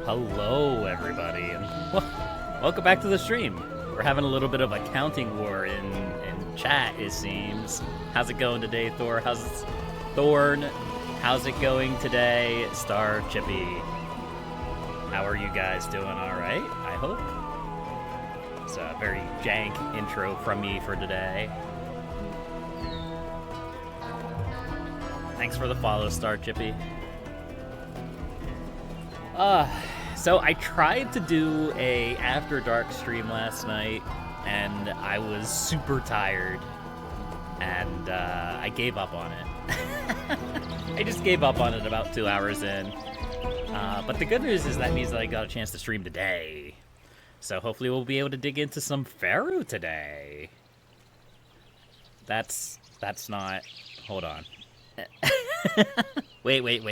Hello, everybody, and welcome back to the stream. We're having a little bit of a counting war in chat, it seems. How's it going today, Thor? Thorn? How's it going today, Star Chippy? How are you guys doing? All right, I hope. It's a very jank intro from me for today. Thanks for the follow, Star Chippy. So I tried to do a After Dark stream last night, and I was super tired, and I gave up on it. I just gave up on it about 2 hours in. But the good news is that means that I got a chance to stream today. So hopefully we'll be able to dig into some Pharaoh today. That's not... Hold on. Wait.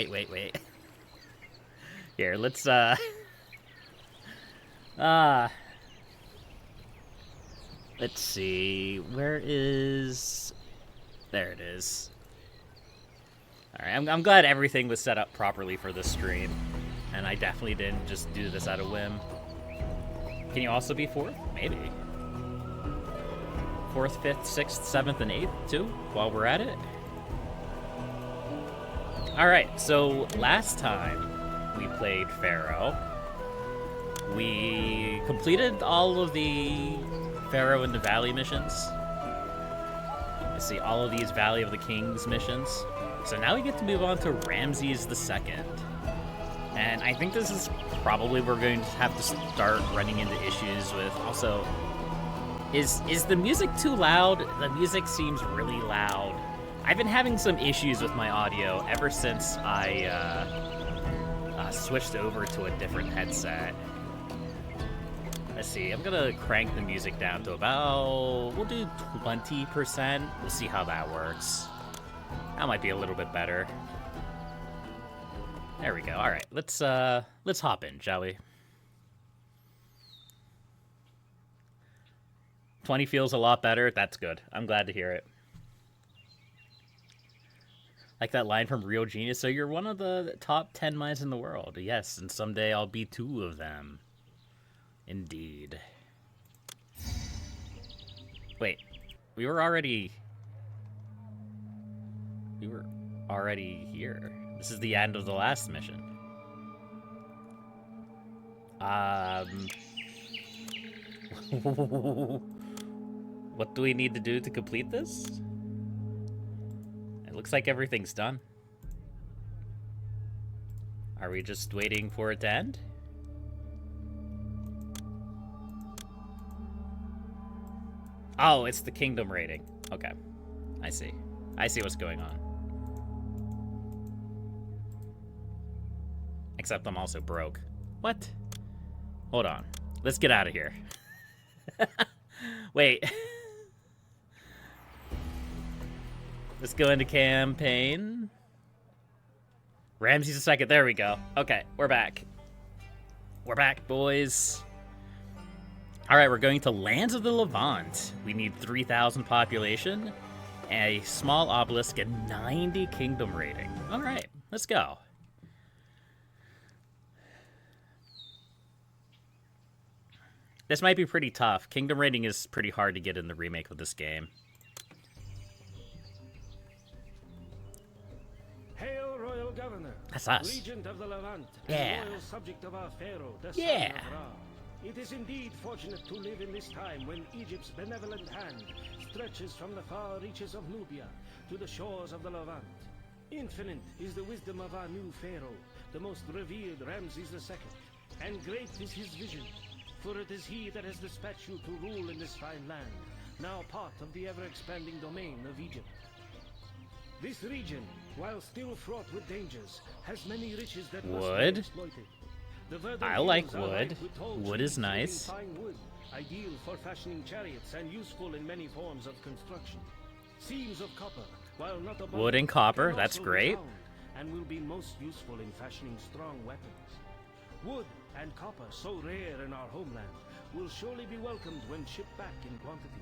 Here, let's, let's see, where is... There it is. Alright, I'm glad everything was set up properly for this stream, and I definitely didn't just do this out of whim. Can you also be 4th? Maybe. 4th, 5th, 6th, 7th, and 8th, too, while we're at it? Alright, so last time we played Pharaoh, we completed all of the Pharaoh in the Valley missions. You see all of these Valley of the Kings missions. So now we get to move on to Ramses II. And I think this is probably where we're going to have to start running into issues with. Also, is the music too loud? The music seems really loud. I've been having some issues with my audio ever since I switched over to a different headset. Let's see, I'm gonna crank the music down to about, we'll do 20%. We'll see how that works. That might be a little bit better. There we go. All right, let's hop in, shall we? 20 feels a lot better. That's good. I'm glad to hear it. Like that line from Real Genius. So you're one of the top 10 minds in the world. Yes, and someday I'll be 2 of them. Indeed. Wait, we were already here. This is the end of the last mission. What do we need to do to complete this? It looks like everything's done. Are we just waiting for it to end? Oh, it's the kingdom rating. Okay. I see. I see what's going on. Except I'm also broke. What? Hold on. Let's get out of here. Wait. Let's go into campaign. Ramses II. There we go. Okay, we're back. We're back, boys. All right, we're going to Lands of the Levant. We need 3,000 population, a small obelisk, and 90 kingdom rating. All right, let's go. This might be pretty tough. Kingdom rating is pretty hard to get in the remake of this game. Hail, Royal Governor. That's us. Regent of the Levant, Yeah. and loyal subject of our Pharaoh, the Yeah. son of Ra. It is indeed fortunate to live in this time when Egypt's benevolent hand stretches from the far reaches of Nubia to the shores of the Levant. Infinite is the wisdom of our new Pharaoh, the most revered Ramses II, and great is his vision, for it is he that has dispatched you to rule in this fine land, now part of the ever-expanding domain of Egypt. This region, while still fraught with dangers, has many riches that must be Wood. exploited. The verdant I like hills are wood. ripe with tall Wood trees is nice. yielding fine wood, ideal for fashioning chariots and useful in many forms of construction. Seams of copper, while not abundant, Wood and copper, can that's also great. resound and will be most useful in fashioning strong weapons. Wood and copper, so rare in our homeland, will surely be welcomed when shipped back in quantity.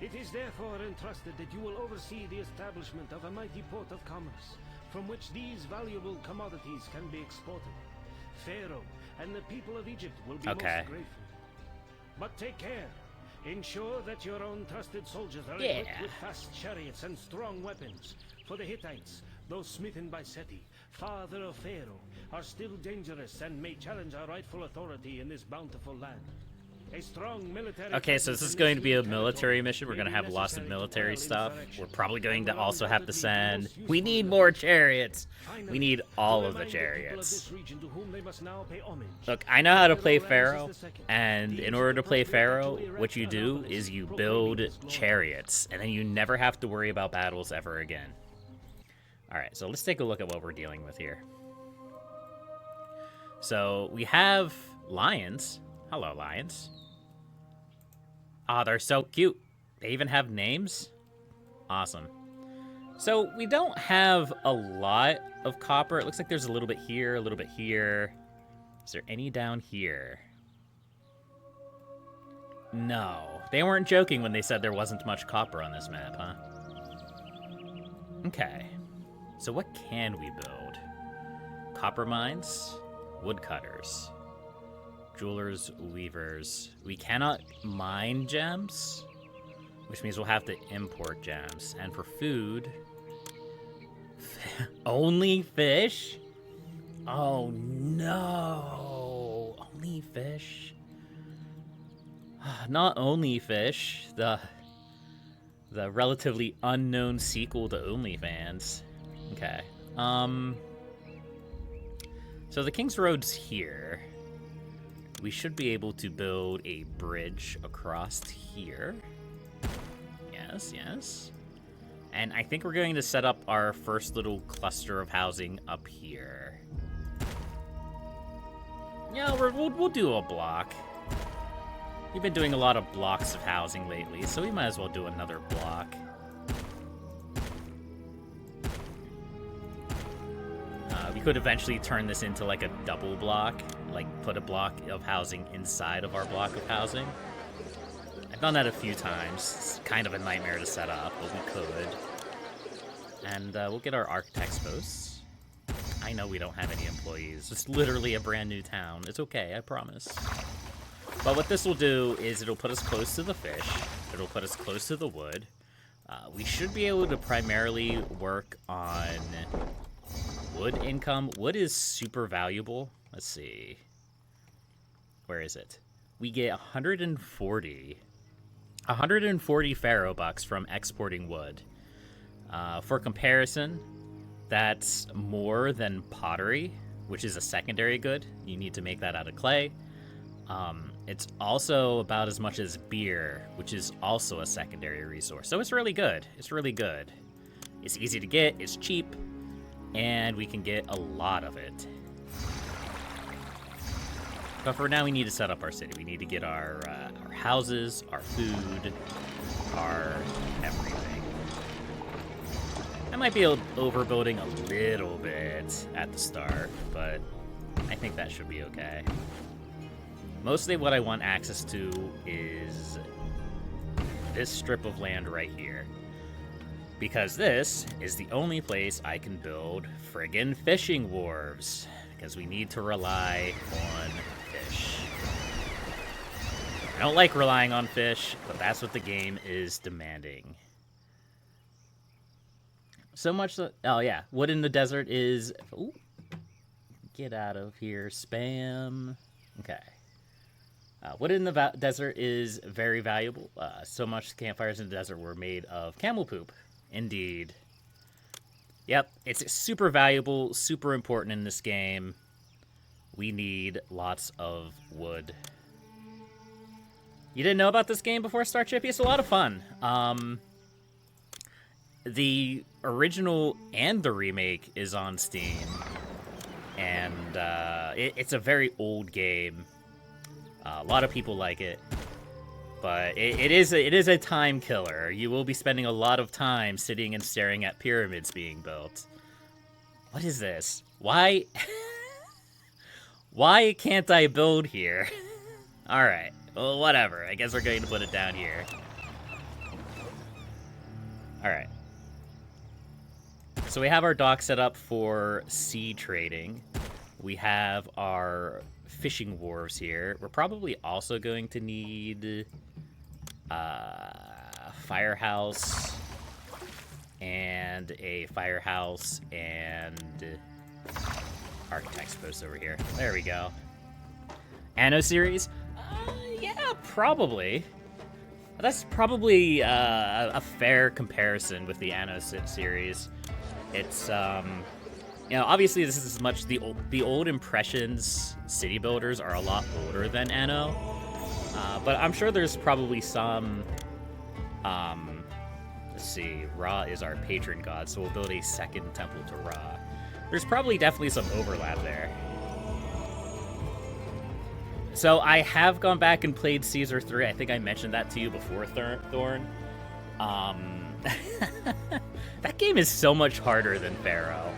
It is therefore entrusted that you will oversee the establishment of a mighty port of commerce, from which these valuable commodities can be exported. Pharaoh and the people of Egypt will be Okay. most grateful. But take care. Ensure that your own trusted soldiers are Yeah. equipped with fast chariots and strong weapons. For the Hittites, those smitten by Seti, father of Pharaoh, are still dangerous and may challenge our rightful authority in this bountiful land. A strong military Okay, so this presence is in going to be a new military territory mission. We're may going to be have lots of necessary to military quell stuff. insurrection. We're probably going to And will also have to undoubtedly be send... most We useful need in more the- chariots. Finally, We need to all of the remind people of chariots. this region to whom they must now pay homage. Look, I know how to play Pharaoh Ramses Pharaoh, II, and the in order to play Egypt appropriate Pharaoh, to what you erect do an is you obelisk build proclaiming his glory. chariots, and then you never have to worry about battles ever again. Alright, so let's take a look at what we're dealing with here. So, we have lions. Hello, lions. Ah, they're so cute. They even have names. Awesome. So, we don't have a lot of copper. It looks like there's a little bit here, a little bit here. Is there any down here? No. They weren't joking when they said there wasn't much copper on this map, huh? Okay. So what can we build? Copper mines, woodcutters, jewelers, weavers. We cannot mine gems, which means we'll have to import gems. And for food, only fish? Oh no, only fish? Not only fish, the relatively unknown sequel to OnlyFans. Okay. So the King's Road's here. We should be able to build a bridge across here. Yes, yes. And I think we're going to set up our first little cluster of housing up here. Yeah, we'll do a block. We've been doing a lot of blocks of housing lately, so we might as well do another block. We could eventually turn this into like a double block, like put a block of housing inside of our block of housing. I've done that a few times. It's kind of a nightmare to set up, but we could. And we'll get our architect's posts. I know we don't have any employees. It's literally a brand new town. It's okay, I promise. But what this will do is it'll put us close to the fish. It'll put us close to the wood. We should be able to primarily work on wood income. Wood is super valuable. Let's see. Where is it? We get 140 Pharaoh bucks from exporting wood. For comparison, that's more than pottery, which is a secondary good. You need to make that out of clay. It's also about as much as beer, which is also a secondary resource. So it's really good. It's really good. It's easy to get, it's cheap, and we can get a lot of it. But for now, we need to set up our city. We need to get our houses, our food, our everything. I might be overbuilding a little bit at the start, but I think that should be okay. Mostly what I want access to is this strip of land right here. Because this is the only place I can build friggin' fishing wharves. Because we need to rely on fish. I don't like relying on fish, but that's what the game is demanding. So much that... Oh, yeah. Wood in the desert is... Ooh. Get out of here, spam. Okay. Wood in the desert is very valuable. So much campfires in the desert were made of camel poop. Indeed. Yep, it's super valuable, super important in this game. We need lots of wood. You didn't know about this game before, Star Chippy? It's a lot of fun. The original and the remake is on Steam. And it's a very old game. A lot of people like it, but it is a time killer. You will be spending a lot of time sitting and staring at pyramids being built. What is this? Why? Why can't I build here? All right. Well, whatever. I guess we're going to put it down here. All right. So we have our dock set up for sea trading. We have our fishing wharves here. We're probably also going to need firehouse and a firehouse and architect's post over here. There we go. Anno series? Yeah, probably. That's probably a fair comparison with the Anno series. It's, you know, obviously this is much, the old Impressions city builders are a lot older than Anno. But I'm sure there's probably some, let's see, Ra is our patron god, so we'll build a second temple to Ra. There's probably definitely some overlap there. So I have gone back and played Caesar 3. I think I mentioned that to you before, Thorn. That game is so much harder than Pharaoh.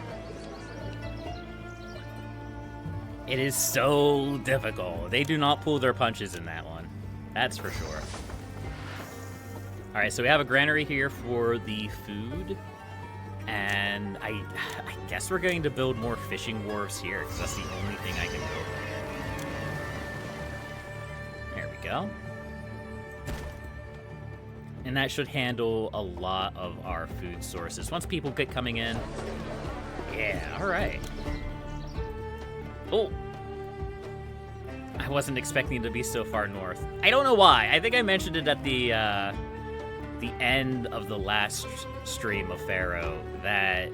It is so difficult. They do not pull their punches in that one. That's for sure. Alright, so we have a granary here for the food. And I guess we're going to build more fishing wharves here, because that's the only thing I can build. There we go. And that should handle a lot of our food sources. Once people get coming in. Yeah, alright. Oh! I wasn't expecting to be so far north. I don't know why. I think I mentioned it at the end of the last stream of Pharaoh that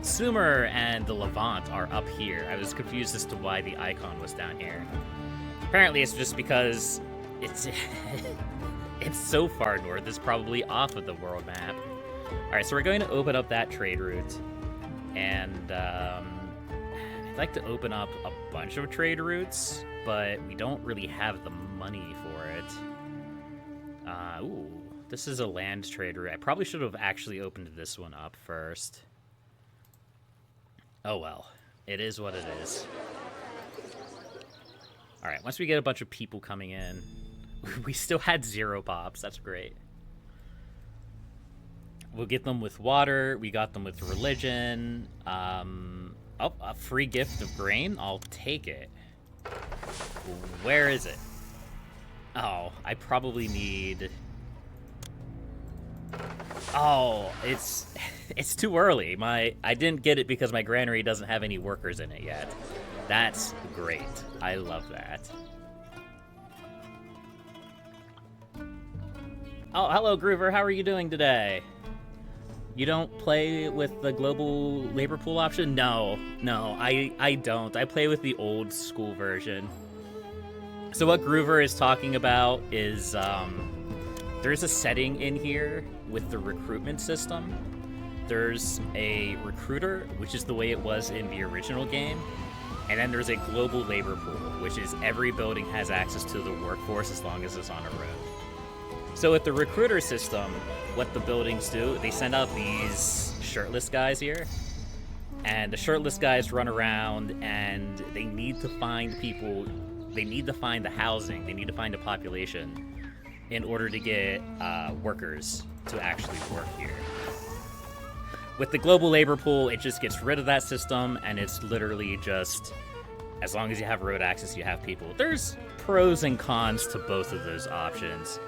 Sumur and the Levant are up here. I was confused as to why the icon was down here. Apparently it's just because it's it's so far north, it's probably off of the world map. Alright, so we're going to open up that trade route. And I'd like to open up a bunch of trade routes, but we don't really have the money for it. Ooh, this is a land trade route. I probably should have actually opened this one up first. Oh well, it is what it is. Alright, once we get a bunch of people coming in, we still had 0 pops. That's great. We'll get them with water. We got them with religion. Oh, a free gift of grain? I'll take it. Where is it? Oh, I probably need... Oh, it's too early. I didn't get it because my granary doesn't have any workers in it yet. That's great. I love that. Oh, hello, Groover. How are you doing today? You don't play with the global labor pool option? No, I don't. I play with the old school version. So what Groover is talking about is there's a setting in here with the recruitment system. There's a recruiter, which is the way it was in the original game. And then there's a global labor pool, which is every building has access to the workforce as long as it's on a road. So with the recruiter system, what the buildings do, they send out these shirtless guys here. And the shirtless guys run around and they need to find people, they need to find the housing, they need to find a population in order to get workers to actually work here. With the global labor pool, it just gets rid of that system, and it's literally just, as long as you have road access, you have people. There's pros and cons to both of those options.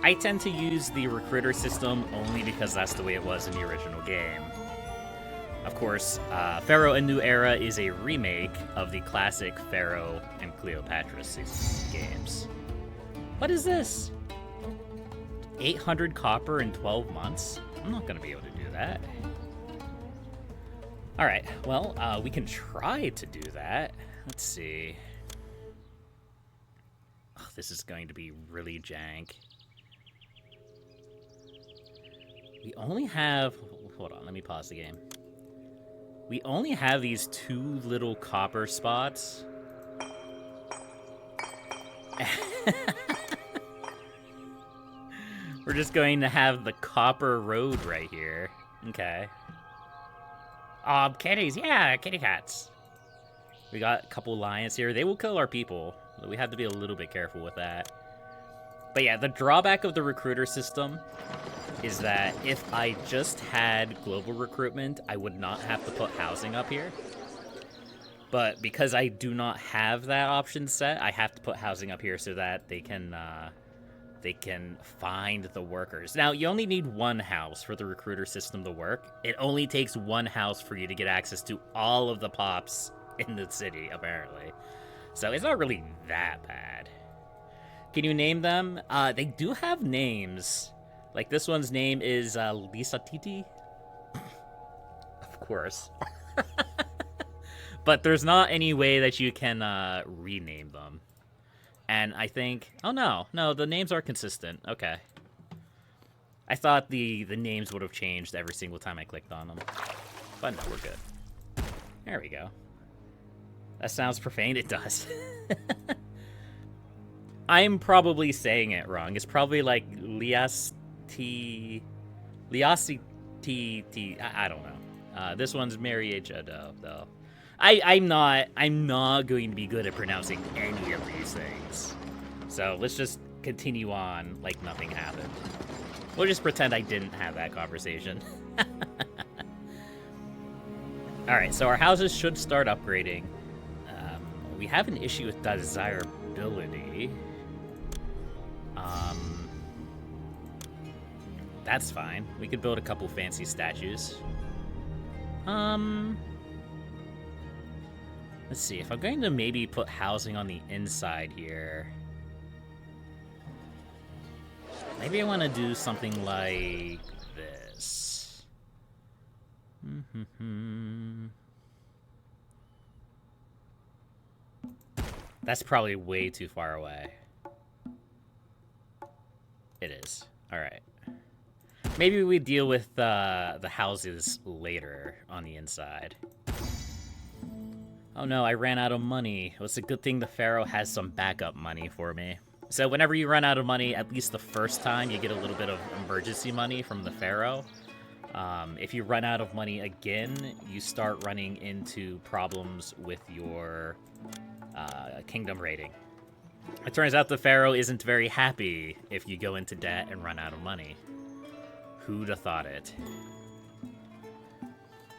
I tend to use the recruiter system only because that's the way it was in the original game. Of course, Pharaoh and New Era is a remake of the classic Pharaoh and Cleopatra games. What is this? 800 copper in 12 months? I'm not going to be able to do that. Alright, well, we can try to do that. Let's see. Oh, this is going to be really jank. We only have... Hold on, let me pause the game. We only have these 2 little copper spots. We're just going to have the copper road right here. Okay. Kitties, yeah, kitty cats. We got a couple lions here. They will kill our people. We have to be a little bit careful with that. But yeah, the drawback of the recruiter system is that if I just had global recruitment, I would not have to put housing up here. But because I do not have that option set, I have to put housing up here so that they can find the workers. Now, you only need one house for the recruiter system to work. It only takes one house for you to get access to all of the pops in the city, apparently. So it's not really that bad. Can you name them? They do have names. Like, this one's name is Lisa Titi. Of course. But there's not any way that you can rename them. And I think... Oh, no, the names are consistent. Okay. I thought the names would have changed every single time I clicked on them. But no, we're good. There we go. That sounds profane. It does. I'm probably saying it wrong. It's probably like Liasti... I don't know. This one's Mary Jado, though. I'm not going to be good at pronouncing any of these things. So let's just continue on like nothing happened. We'll just pretend I didn't have that conversation. Alright, so our houses should start upgrading. We have an issue with desirability. That's fine. We could build a couple fancy statues. Let's see, if I'm going to maybe put housing on the inside here, maybe I want to do something like this. That's probably way too far away. It is. All right. Maybe we deal with the houses later on the inside. Oh no, I ran out of money. Well, it's a good thing the Pharaoh has some backup money for me. So whenever you run out of money, at least the first time, you get a little bit of emergency money from the Pharaoh. If you run out of money again, you start running into problems with your kingdom rating. It turns out the Pharaoh isn't very happy if you go into debt and run out of money. Who'd have thought it?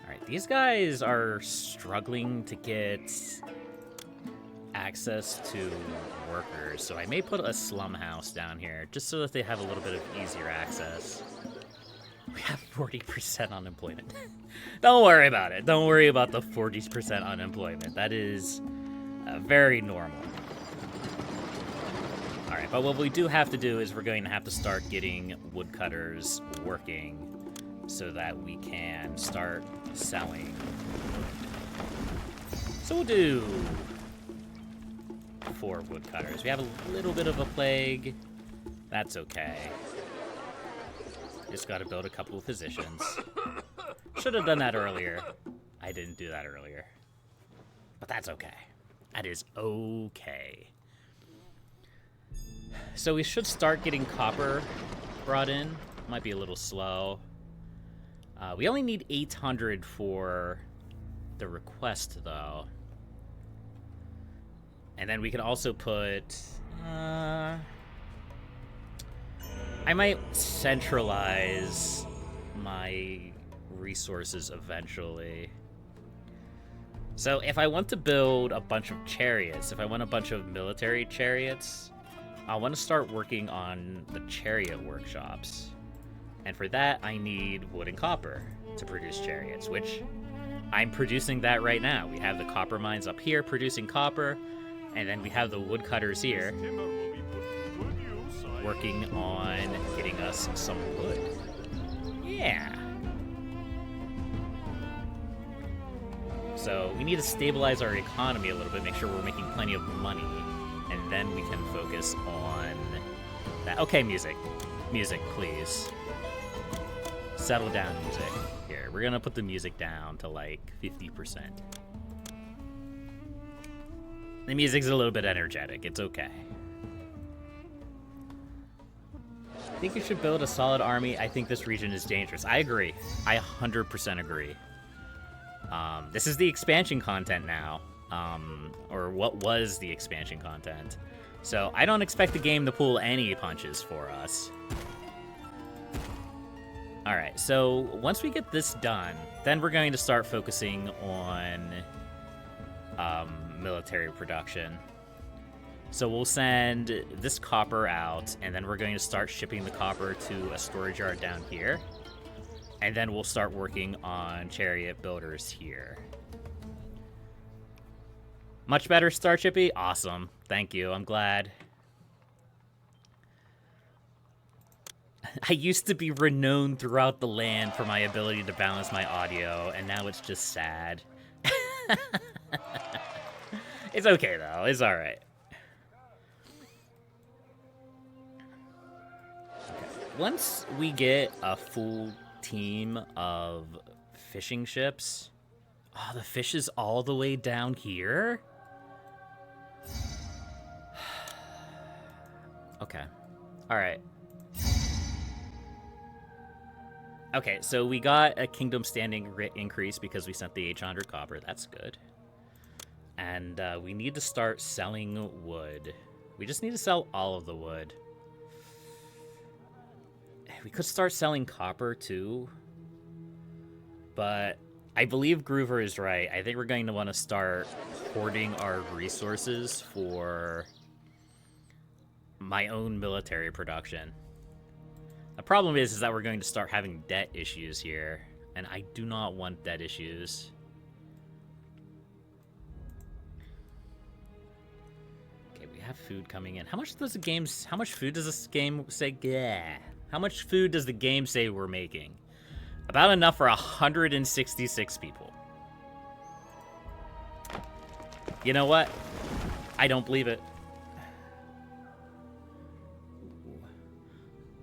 Alright, these guys are struggling to get access to workers, so I may put a slum house down here, just so that they have a little bit of easier access. We have 40% unemployment. Don't worry about it. Don't worry about the 40% unemployment. That is very normal. Alright, but what we do have to do is we're going to have to start getting woodcutters working so that we can start selling. So we'll do 4 woodcutters. We have a little bit of a plague. That's okay. Just gotta build a couple of physicians. Should have done that earlier. I didn't do that earlier. But that's okay. That is okay. So we should start getting copper brought in. Might be a little slow. We only need 800 for the request, though. And then we can also put... I might centralize my resources eventually. So if I want to build a bunch of chariots, if I want a bunch of military chariots, I want to start working on the chariot workshops. And for that, I need wood and copper to produce chariots, which I'm producing that right now. We have the copper mines up here producing copper, and then we have the woodcutters here working on getting us some wood. Yeah. So we need to stabilize our economy a little bit, make sure we're making plenty of money, and then we can focus on that. Okay, music. Music, please. Settle down, music. Here, we're gonna put the music down to like 50%. The music's a little bit energetic. It's okay. I think you should build a solid army. I think this region is dangerous. I agree. I 100% agree. This is the expansion content now. Or what was the expansion content. So I don't expect the game to pull any punches for us. Alright, so once we get this done, then we're going to start focusing on military production. So we'll send this copper out, and then we're going to start shipping the copper to a storage yard down here. And then we'll start working on chariot builders here. Much better, Star Chippy? Awesome. Thank you. I'm glad. I used to be renowned throughout the land for my ability to balance my audio, and now it's just sad. It's okay, though. It's all right. Once we get a full team of fishing ships... Oh, the fish is all the way down here? Okay. All right. Okay, so we got a kingdom standing increase because we sent the 800 copper. That's good. And we need to start selling wood. We just need to sell all of the wood. We could start selling copper too. But I believe Groover is right. I think we're going to want to start hoarding our resources for my own military production. The problem is that we're going to start having debt issues here, and I do not want debt issues. Okay, we have food coming in. How much food does this game say? Yeah. How much food does the game say we're making? About enough for 166 people. You know what? I don't believe it.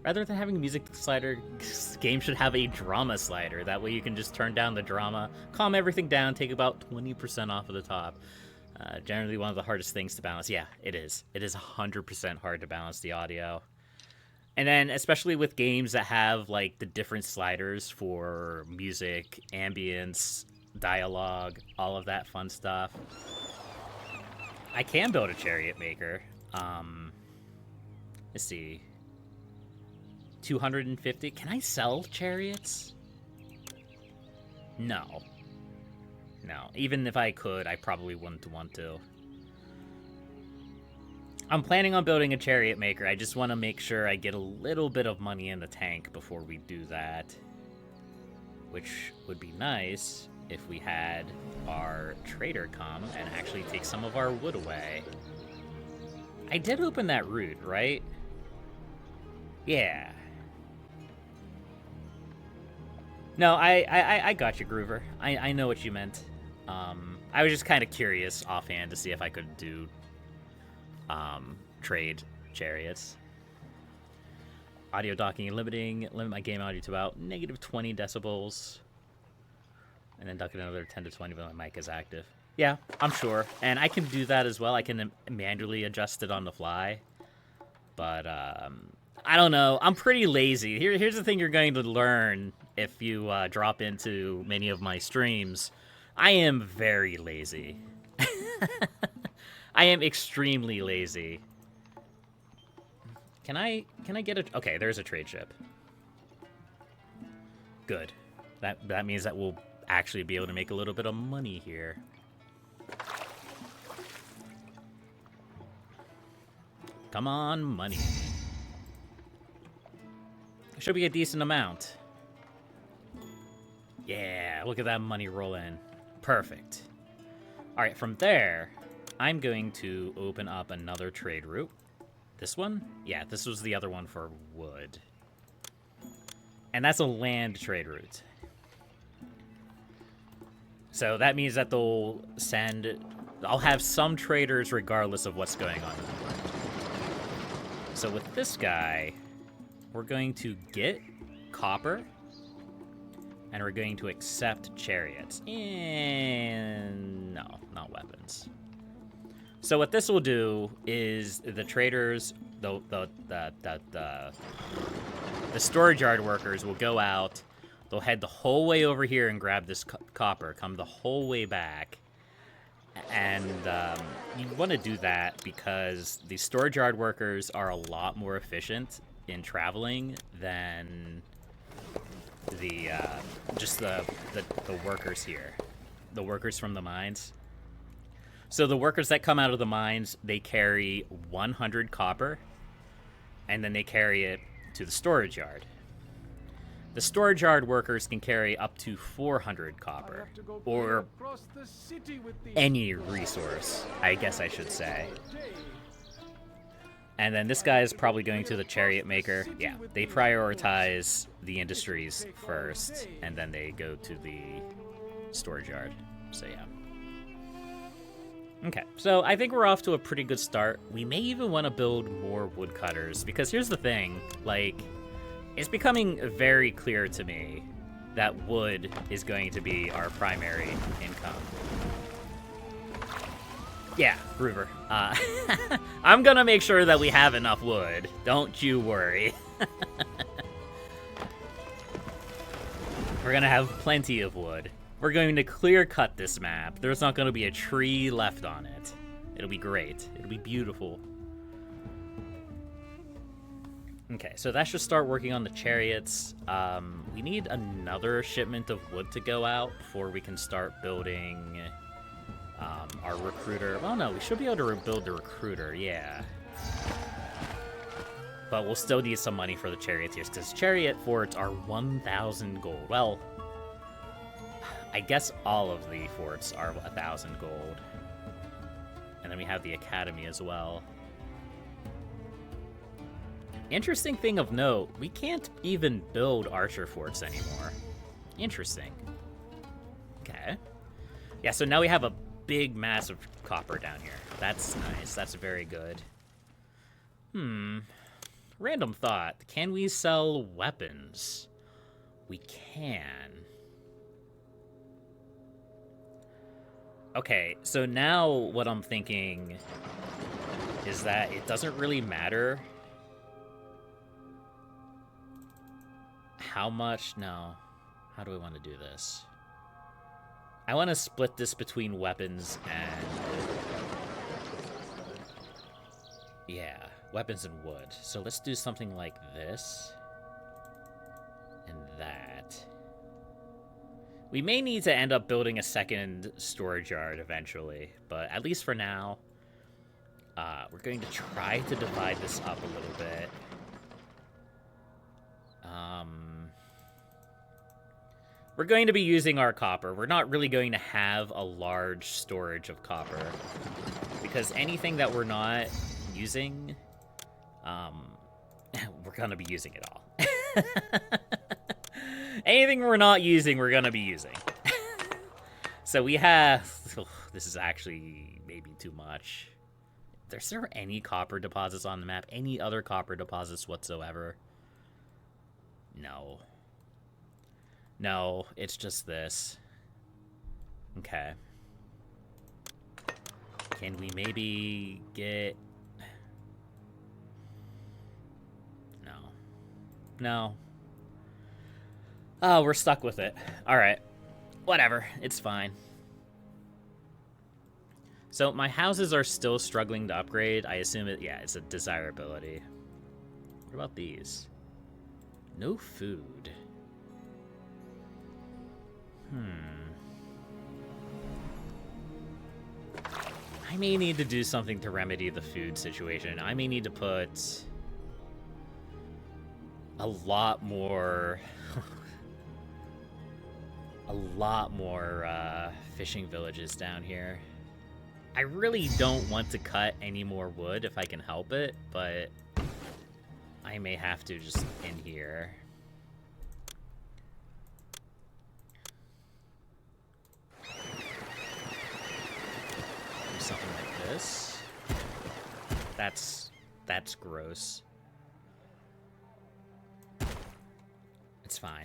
Rather than having a music slider, this game should have a drama slider. That way you can just turn down the drama, calm everything down, take about 20% off of the top. Generally one of the hardest things to balance. Yeah, it is. It is 100% hard to balance the audio. And then, especially with games that have, like, the different sliders for music, ambience, dialogue, all of that fun stuff. I can build a chariot maker. Let's see. 250. Can I sell chariots? No. No. Even if I could, I probably wouldn't want to. I'm planning on building a chariot maker. I just want to make sure I get a little bit of money in the tank before we do that. Which would be nice if we had our trader come and actually take some of our wood away. I did open that route, right? Yeah. No, I got you, Groover. I know what you meant. I was just kind of curious offhand to see if I could do trade chariots. Audio docking and limit my game audio to about -20 decibels. And then duck it another 10 to 20 when my mic is active. Yeah, I'm sure. And I can do that as well. I can manually adjust it on the fly. But I don't know. I'm pretty lazy. Here's the thing you're going to learn if you drop into many of my streams. I am very lazy. I am extremely lazy. Can I get a... Okay, there's a trade ship. Good. That means that we'll actually be able to make a little bit of money here. Come on, money. Should be a decent amount. Yeah, look at that money roll in. Perfect. All right, from there, I'm going to open up another trade route. This one? Yeah, this was the other one for wood. And that's a land trade route. So that means that they'll send... I'll have some traders regardless of what's going on. So with this guy, we're going to get copper, and we're going to accept chariots. And no, not weapons. So what this will do is the traders, the storage yard workers will go out. They'll head the whole way over here and grab this copper, come the whole way back. And you want to do that because the storage yard workers are a lot more efficient in traveling than the workers here, the workers from the mines. So the workers that come out of the mines, they carry 100 copper, and then they carry it to the storage yard. The storage yard workers can carry up to 400 copper, or any resource, I guess I should say. And then this guy is probably going to the chariot maker. Yeah, they prioritize the industries first, and then they go to the storage yard. So yeah. Okay, so I think we're off to a pretty good start. We may even want to build more woodcutters, because here's the thing, like, it's becoming very clear to me that wood is going to be our primary income. Yeah, Groover. I'm gonna make sure that we have enough wood. Don't you worry. We're gonna have plenty of wood. We're going to clear cut this map. There's not gonna be a tree left on it. It'll be great. It'll be beautiful. Okay, so that should start working on the chariots. We need another shipment of wood to go out before we can start building our recruiter. Well, no, we should be able to rebuild the recruiter, yeah. But we'll still need some money for the charioteers, because chariot forts are 1,000 gold. Well, I guess all of the forts are 1,000 gold. And then we have the academy as well. Interesting thing of note, we can't even build archer forts anymore. Interesting. Okay. Yeah, so now we have a big mass of copper down here. That's nice. That's very good. Random thought. Can we sell weapons? We can. Okay, so now what I'm thinking is that it doesn't really matter how much... No. How do I want to do this? I want to split this between weapons and... Yeah, weapons and wood. So let's do something like this. And that. We may need to end up building a second storage yard eventually, but at least for now, we're going to try to divide this up a little bit. We're going to be using our copper. We're not really going to have a large storage of copper, because anything that we're not using, we're going to be using it all. Anything we're not using, we're going to be using. So we have... Oh, this is actually maybe too much. Is there any copper deposits on the map? Any other copper deposits whatsoever? No. No, it's just this. Okay. Can we maybe get... No. No. Oh, we're stuck with it. Alright. Whatever. It's fine. So my houses are still struggling to upgrade. I assume it... Yeah, it's a desirability. What about these? No food. I may need to do something to remedy the food situation. I may need to put a lot more fishing villages down here. I really don't want to cut any more wood if I can help it, but I may have to just in here. Something like this. That's gross. It's fine.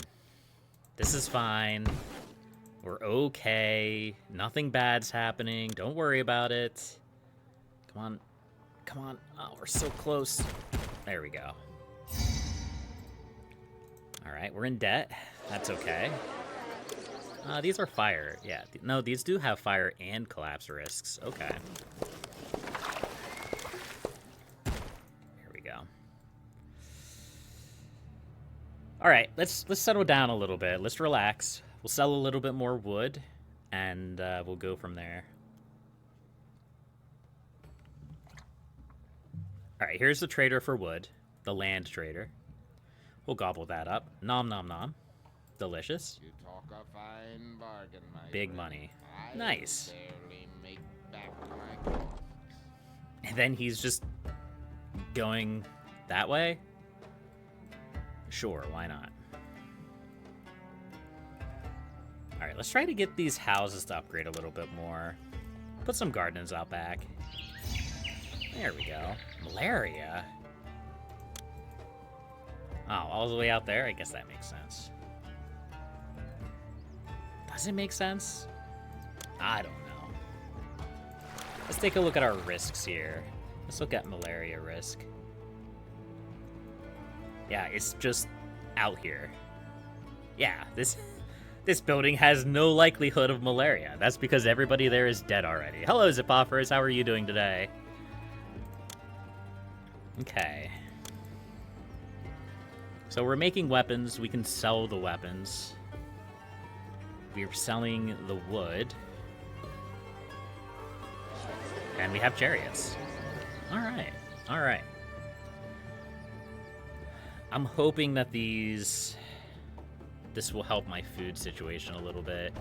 This is fine. We're okay. Nothing bad's happening. Don't worry about it. Come on. Come on. Oh, we're so close. There we go. Alright, we're in debt. That's okay. These are fire. Yeah, no, these do have fire and collapse risks. Okay. Here we go. All right, let's settle down a little bit. Let's relax. We'll sell a little bit more wood, and we'll go from there. Alright, here's the trader for wood. The land trader. We'll gobble that up. Nom nom nom. Delicious. You talk a fine bargain, my Big friend. money. I'll Nice. barely make back my costs. And then he's just going that way? Sure, why not? Alright, let's try to get these houses to upgrade a little bit more. Put some gardens out back. There we go. Malaria. Oh, all the way out there? I guess that makes sense. Does it make sense? I don't know. Let's take a look at our risks here. Let's look at malaria risk. Yeah, it's just out here. Yeah, this building has no likelihood of malaria. That's because everybody there is dead already. Hello, Zipophorus. How are you doing today? Okay. So we're making weapons. We can sell the weapons. We're selling the wood. And we have chariots. Alright. Alright. I'm hoping that this will help my food situation a little bit.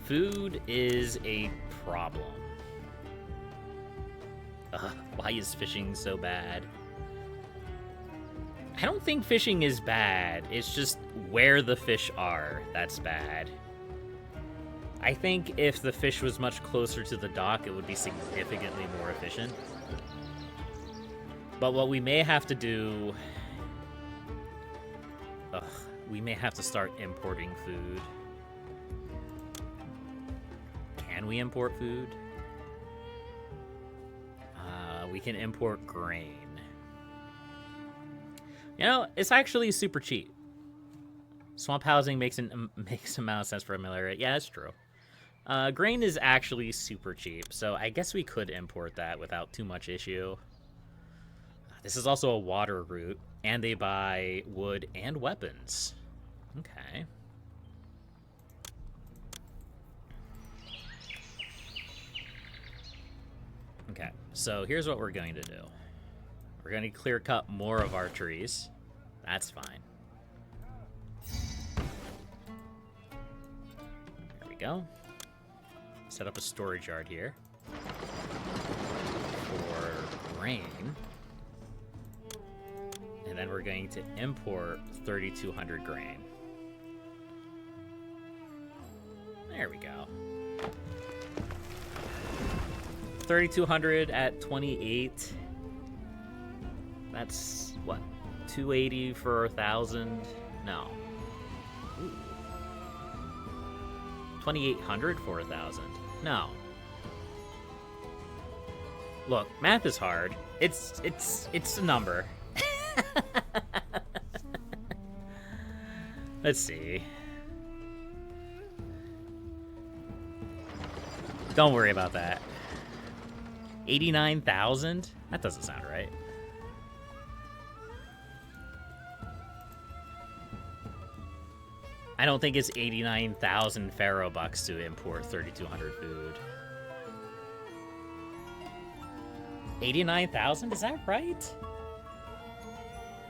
Food is a problem. Why is fishing so bad? I don't think fishing is bad. It's just where the fish are that's bad. I think if the fish was much closer to the dock, it would be significantly more efficient. But what we may have to do... we may have to start importing food. Can we import food? We can import grain. You know, it's actually super cheap. Swamp housing makes an amount of sense for a malaria. Yeah, that's true. Grain is actually super cheap, so I guess we could import that without too much issue. This is also a water route, and they buy wood and weapons. Okay. Okay, so here's what we're going to do. We're going to clear cut more of our trees. That's fine. There we go. Set up a storage yard here for grain. And then we're going to import 3,200 grain. There we go. 3,200 at 28. That's, what, 280 for 1,000? No. Ooh. 2,800 for 1,000? No. Look, math is hard. It's a number. Let's see. Don't worry about that. 89,000? That doesn't sound right. I don't think it's 89,000 Pharaoh bucks to import 3,200 food. 89,000? Is that right?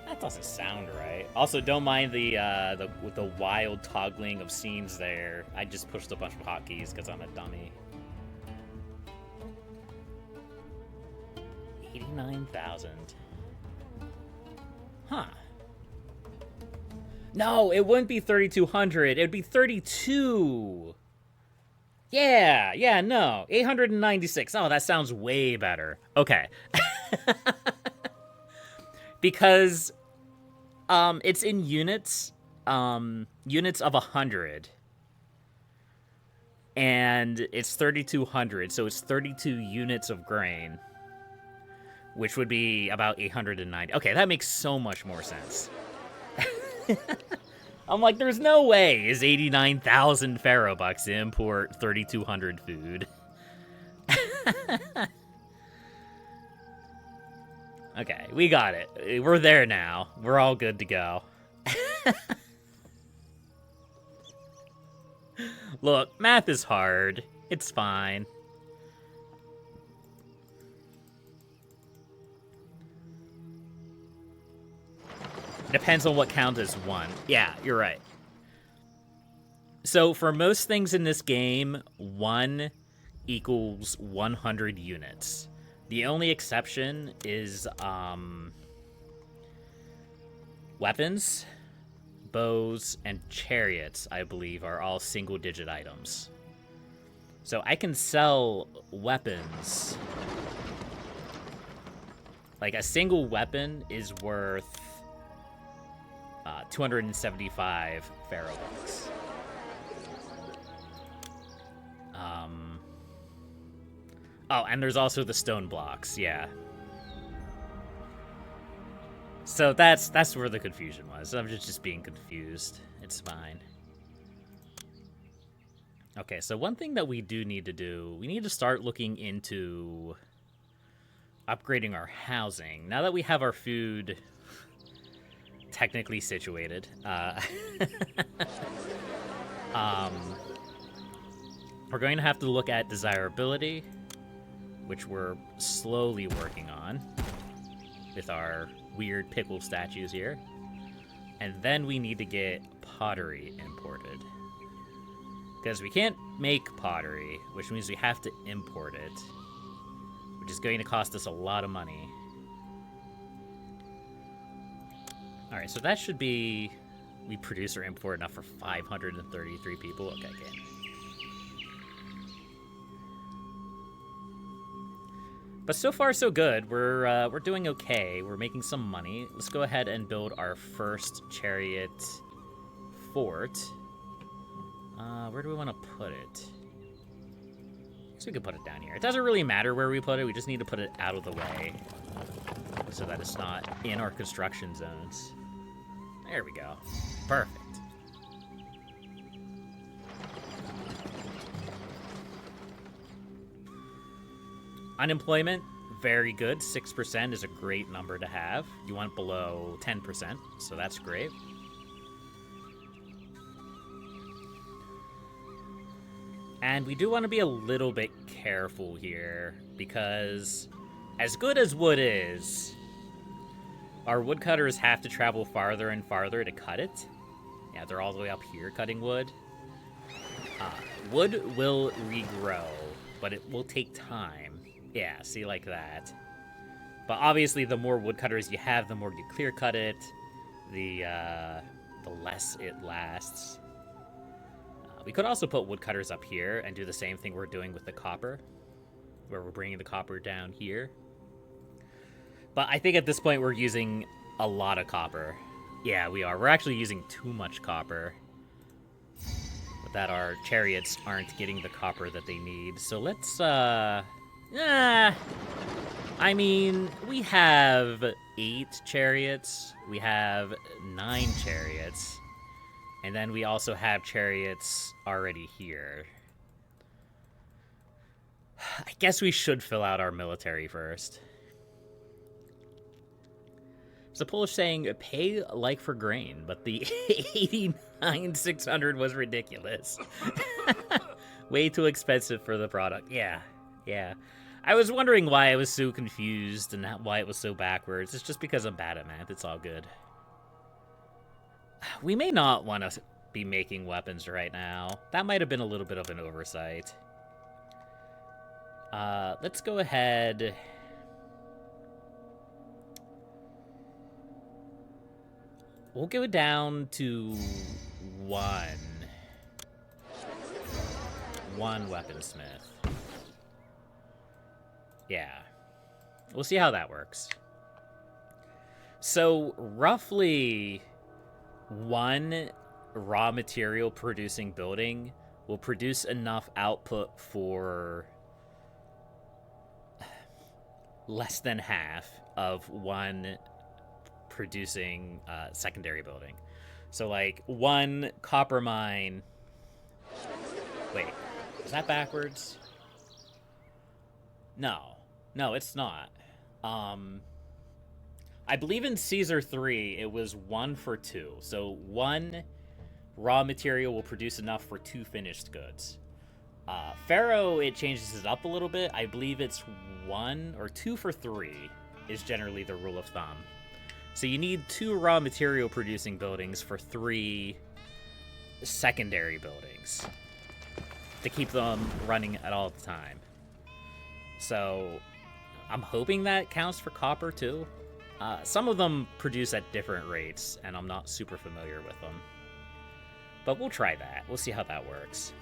That doesn't sound right. Also, don't mind the wild toggling of scenes there. I just pushed a bunch of hotkeys because I'm a dummy. 89,000. Huh. No, it wouldn't be 3,200. It'd be 32. Yeah, no. 896. Oh, that sounds way better. Okay. Because it's in units, units of 100. And it's 3,200, so it's 32 units of grain, which would be about 890. Okay, that makes so much more sense. I'm like, there's no way is 89,000 Pharaoh bucks to import 3,200 food. Okay, we got it. We're there now. We're all good to go. Look, math is hard. It's fine. Depends on what counts as one. Yeah, you're right. So for most things in this game, 1 equals 100 units. The only exception is weapons, bows, and chariots, I believe, are all single-digit items. So I can sell weapons. Like, a single weapon is worth 275 Pharaoh bucks. Oh, and there's also the stone blocks, yeah. So that's where the confusion was. I'm just being confused. It's fine. Okay, so one thing that we do need to do, we need to start looking into upgrading our housing. Now that we have our food technically situated, we're going to have to look at desirability, which we're slowly working on with our weird pickle statues here. And then we need to get pottery imported. Because we can't make pottery, which means we have to import it, which is going to cost us a lot of money. Alright, so that should be... We produce or import enough for 533 people. Okay, good. But so far, so good. We're doing okay. We're making some money. Let's go ahead and build our first chariot fort. Where do we want to put it? I guess we could put it down here. It doesn't really matter where we put it. We just need to put it out of the way so that it's not in our construction zones. There we go. Perfect. Unemployment, very good. 6% is a great number to have. You want below 10%, so that's great. And we do want to be a little bit careful here, because as good as wood is, our woodcutters have to travel farther and farther to cut it. Yeah, they're all the way up here cutting wood. Wood will regrow, but it will take time. Yeah, see, like that. But obviously, the more woodcutters you have, the more you clear cut it, the less it lasts. We could also put woodcutters up here and do the same thing we're doing with the copper, where we're bringing the copper down here. But I think at this point we're using a lot of copper. Yeah, we are. We're actually using too much copper. But that our chariots aren't getting the copper that they need. So let's, I mean, we have 8 chariots. We have 9 chariots. And then we also have chariots already here. I guess we should fill out our military first. It's a Polish saying, pay like for grain, but the 89,600 was ridiculous. Way too expensive for the product. Yeah. I was wondering why I was so confused and why it was so backwards. It's just because I'm bad at math. It's all good. We may not want to be making weapons right now. That might have been a little bit of an oversight. Let's go ahead. We'll go down to 1 weaponsmith. Yeah. We'll see how that works. So, roughly 1 raw material producing building will produce enough output for less than half of 1 producing secondary building. So like 1 copper mine. Wait, is that backwards? No, it's not. I believe in Caesar 3, it was 1 for 2. So 1 raw material will produce enough for 2 finished goods. Pharaoh, it changes it up a little bit. I believe it's 1 or 2 for 3 is generally the rule of thumb. So you need 2 raw material producing buildings for 3 secondary buildings to keep them running at all the time. So I'm hoping that counts for copper too. Some of them produce at different rates, and I'm not super familiar with them. But we'll try that. We'll see how that works.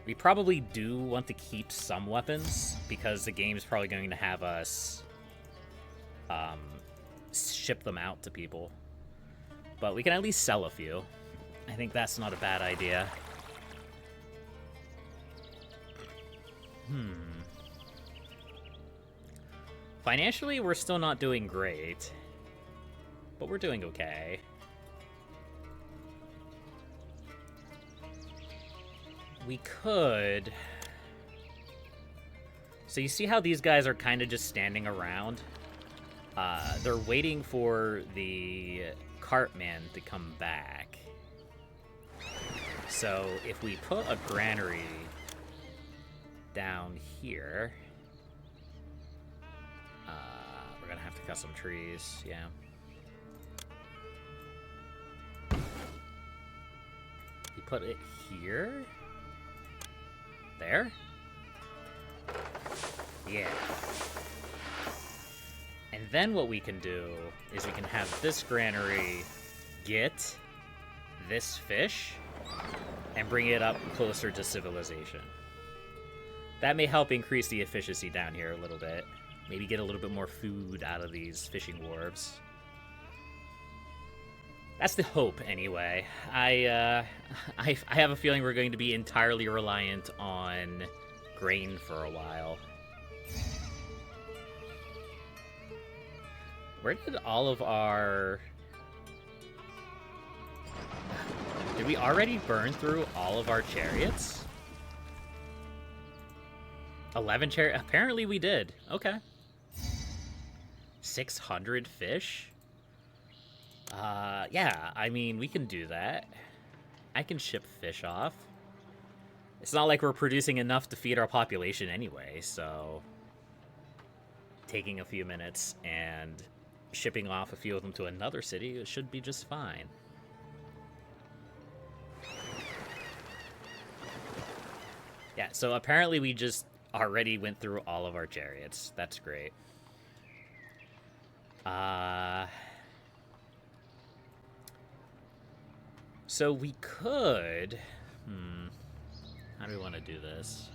We probably do want to keep some weapons, because the game's probably going to have us ship them out to people. But we can at least sell a few. I think that's not a bad idea. Financially, we're still not doing great. But we're doing okay. We could... So you see how these guys are kind of just standing around? They're waiting for the cartman to come back. So if we put a granary down here... we're gonna have to cut some trees, yeah. We put it here? There? Yeah. And then what we can do is we can have this granary get this fish and bring it up closer to civilization. That may help increase the efficiency down here a little bit. Maybe get a little bit more food out of these fishing wharves. That's the hope, anyway. I have a feeling we're going to be entirely reliant on grain for a while. Where did all of our... Did we already burn through all of our chariots? 11 chariots? Apparently we did. Okay. 600 fish? Yeah, I mean, we can do that. I can ship fish off. It's not like we're producing enough to feed our population anyway, so... Taking a few minutes and shipping off a few of them to another city should be just fine. Yeah, so apparently we just already went through all of our chariots. That's great. So we could... How do we want to do this?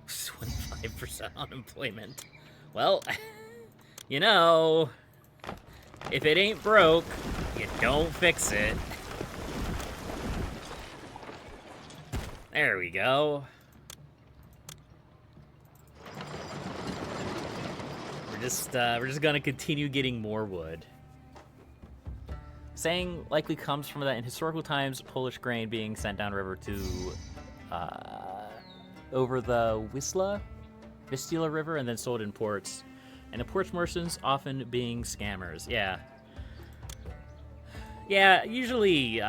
25% unemployment. Well, you know, if it ain't broke, you don't fix it. There we go. We're just gonna continue getting more wood. Saying likely comes from that in historical times, Polish grain being sent downriver to over the Vistula River and then sold in ports. And the ports merchants often being scammers. Yeah. Yeah, usually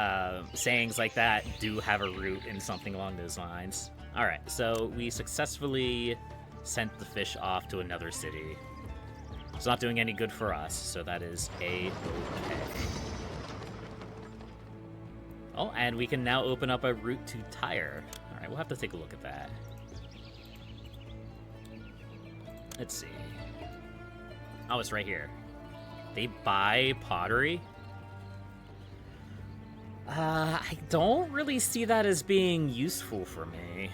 sayings like that do have a root in something along those lines. Alright, so we successfully sent the fish off to another city. It's not doing any good for us, so that is A-okay. Oh, and we can now open up a route to Tyre. Alright, we'll have to take a look at that. Let's see. Oh, it's right here. They buy pottery? I don't really see that as being useful for me.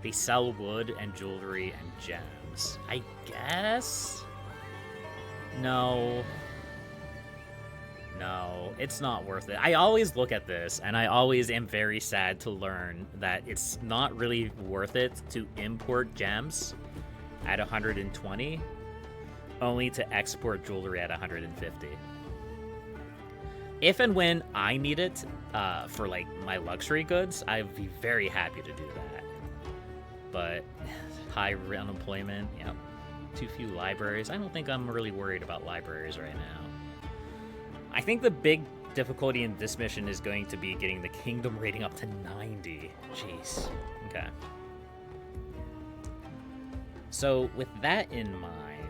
They sell wood and jewelry and gems. I guess? No. No, it's not worth it. I always look at this, and I always am very sad to learn that it's not really worth it to import gems at 120, only to export jewelry at 150. If and when I need it for, like, my luxury goods, I'd be very happy to do that. But high unemployment, yep. Too few libraries. I don't think I'm really worried about libraries right now. I think the big difficulty in this mission is going to be getting the kingdom rating up to 90. Jeez. Okay. So with that in mind,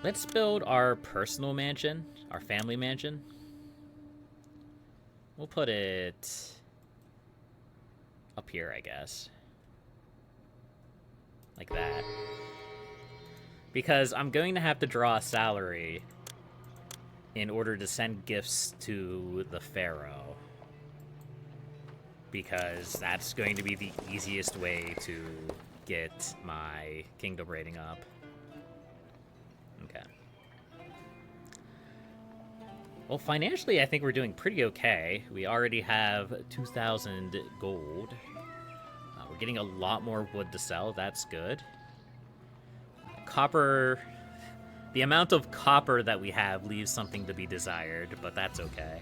Let's build our personal mansion, our family mansion. We'll put it up here, I guess. Like that. Because I'm going to have to draw a salary in order to send gifts to the Pharaoh. Because that's going to be the easiest way to get my kingdom rating up. Okay. Well, financially, I think we're doing pretty okay. We already have 2,000 gold. We're getting a lot more wood to sell. That's good. Copper... The amount of copper that we have leaves something to be desired, but that's okay.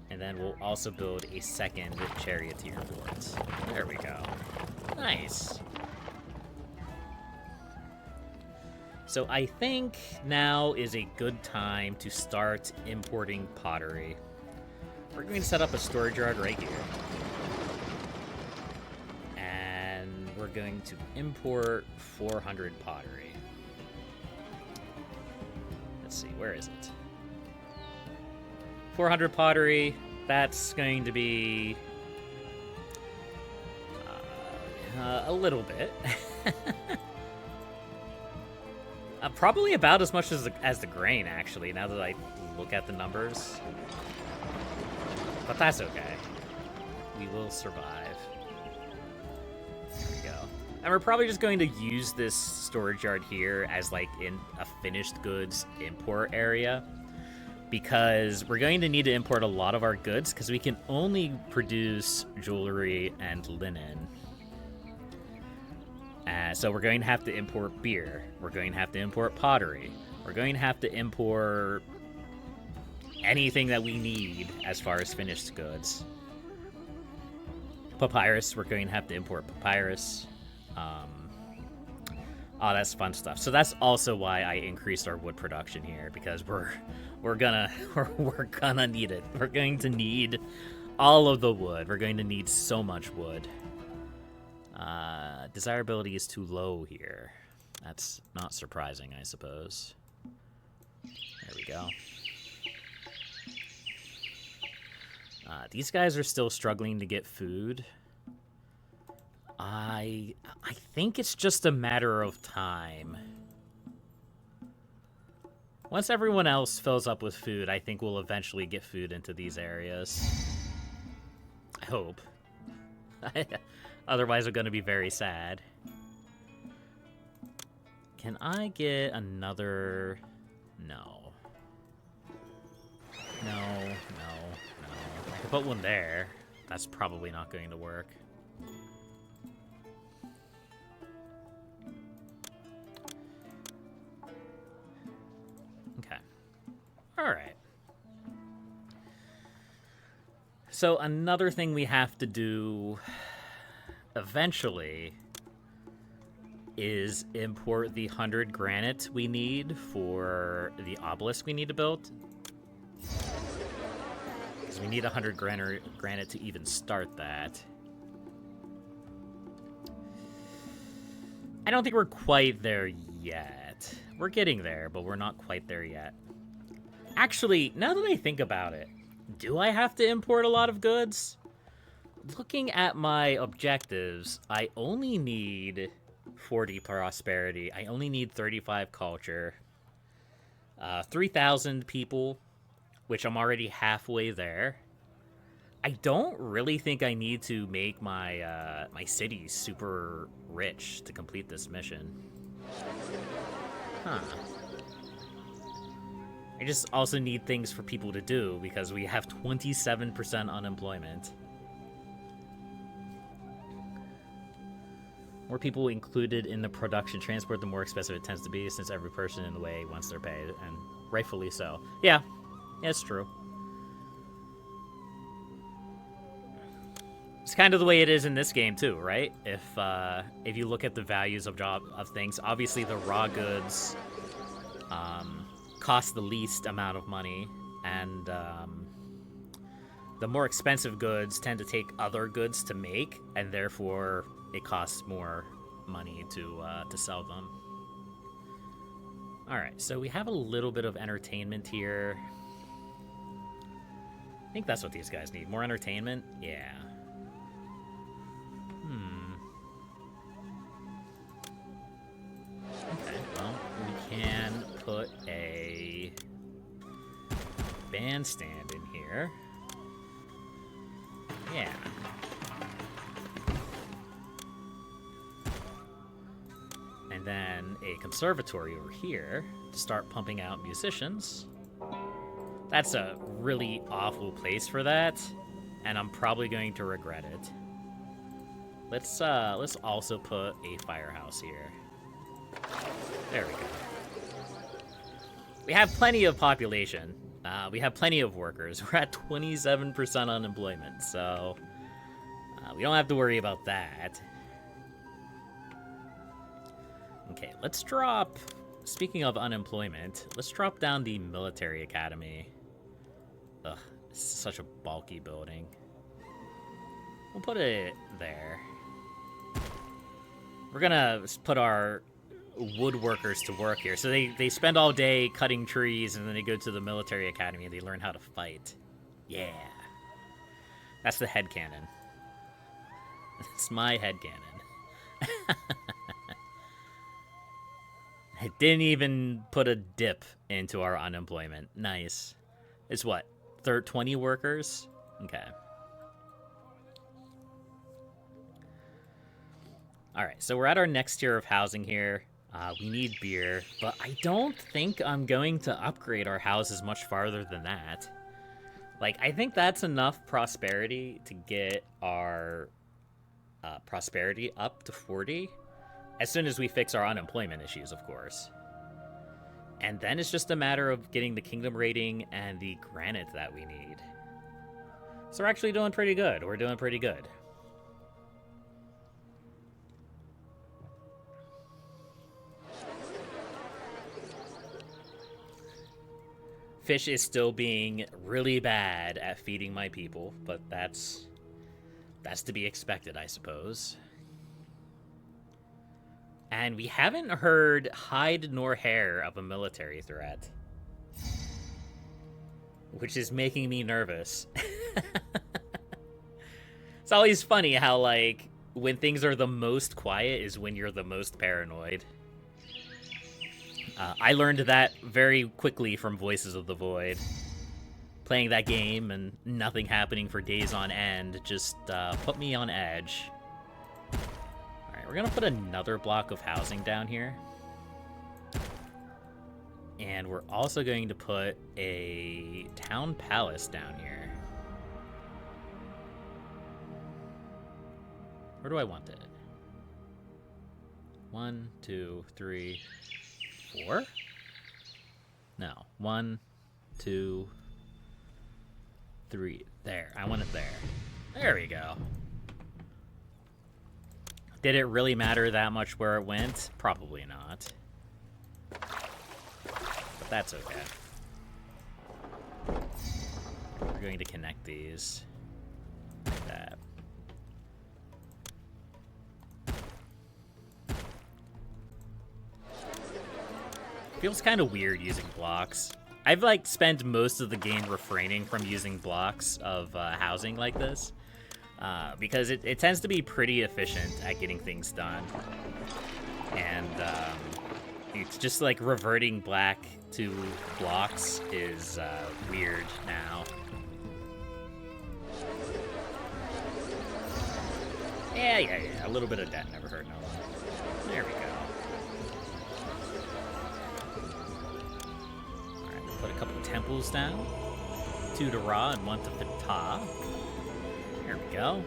And then we'll also build a second charioteer fort. There we go. Nice. So I think now is a good time to start importing pottery. We're going to set up a storage yard right here. And we're going to import 400 pottery. Let's see, where is it? 400 pottery, that's going to be a little bit. Probably about as much as the grain, actually, now that I look at the numbers. But that's okay. We will survive. There we go. And we're probably just going to use this storage yard here as, like, in a finished goods import area. Because we're going to need to import a lot of our goods, because we can only produce jewelry and linen. So we're going to have to import beer. We're going to have to import pottery. We're going to have to import anything that we need as far as finished goods. Papyrus, we're going to have to import papyrus. Oh, that's fun stuff. So that's also why I increased our wood production here, because we're gonna need it. We're going to need all of the wood. We're going to need so much wood. Desirability is too low here. That's not surprising, I suppose. There we go. These guys are still struggling to get food. I think it's just a matter of time. Once everyone else fills up with food, I think we'll eventually get food into these areas. I hope. Otherwise, we're going to be very sad. Can I get another... No. No. I could put one there. That's probably not going to work. Okay. All right. So another thing we have to do eventually is import the 100 granite we need for the obelisk we need to build. Because we need 100 granite to even start that. I don't think we're quite there yet. We're getting there, but we're not quite there yet. Actually, now that I think about it, do I have to import a lot of goods? Looking at my objectives, I only need 40 prosperity. I only need 35 culture. 3,000 people, which I'm already halfway there. I don't really think I need to make my my city super rich to complete this mission. Huh. I just also need things for people to do because we have 27% unemployment. More people included in the production transport, the more expensive it tends to be, since every person in the way wants their pay, and rightfully so. Yeah, it's true. It's kind of the way it is in this game too, right? If you look at the values of things, obviously the raw goods cost the least amount of money, and the more expensive goods tend to take other goods to make, and therefore it costs more money to sell them. Alright, so we have a little bit of entertainment here. I think that's what these guys need. More entertainment? Yeah. Okay, well, we can put a bandstand in here. Yeah. And then a conservatory over here to start pumping out musicians. That's a really awful place for that, and I'm probably going to regret it. Let's also put a firehouse here. There we go. We have plenty of population. We have plenty of workers. We're at 27% unemployment, so we don't have to worry about that. Okay, let's drop... Speaking of unemployment, let's drop down the military academy. Ugh, it's such a bulky building. We'll put it there. We're gonna put our woodworkers to work here. So they spend all day cutting trees, and then they go to the military academy and they learn how to fight. Yeah. That's the headcanon. It's my headcanon. I didn't even put a dip into our unemployment. Nice. It's what? 20 workers? Okay. Alright, so we're at our next tier of housing here. We need beer, but I don't think I'm going to upgrade our houses much farther than that. Like, I think that's enough prosperity to get our prosperity up to 40. As soon as we fix our unemployment issues, of course. And then it's just a matter of getting the kingdom rating and the granite that we need. So we're actually doing pretty good. We're doing pretty good. Fish is still being really bad at feeding my people, but that's to be expected, I suppose. And we haven't heard hide nor hair of a military threat, which is making me nervous. It's always funny how, like, when things are the most quiet is when you're the most paranoid. I learned that very quickly from Voices of the Void. Playing that game and nothing happening for days on end just put me on edge. We're gonna put another block of housing down here. And we're also going to put a town palace down here. Where do I want it? 1, 2, 3, 4? No. 1, 2, 3. There. I want it there. There we go. Did it really matter that much where it went? Probably not. But that's okay. We're going to connect these like that. Feels kind of weird using blocks. I've like spent most of the game refraining from using blocks of housing like this. Because it tends to be pretty efficient at getting things done. And it's just like reverting back to blocks is weird now. Yeah, a little bit of debt never hurt no one. There we go. Alright, we'll put a couple temples down. 2 to Ra and 1 to Ptah. There we go.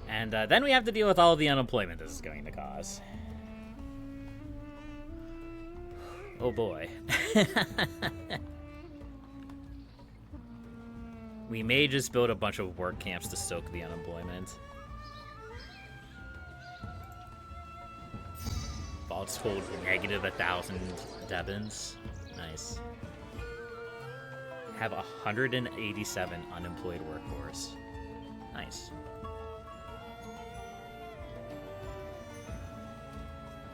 And then we have to deal with all the unemployment this is going to cause. Oh boy. We may just build a bunch of work camps to soak the unemployment. Vaults hold negative 1,000 Devons. Nice. Have 187 unemployed workforce. Nice.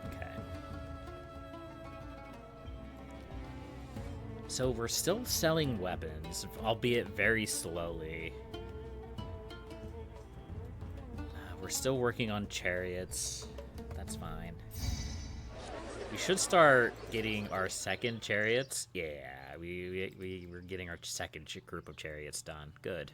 Okay. So we're still selling weapons, albeit very slowly. We're still working on chariots. That's fine. We should start getting our second chariots. Yeah, we're getting our second group of chariots done. Good.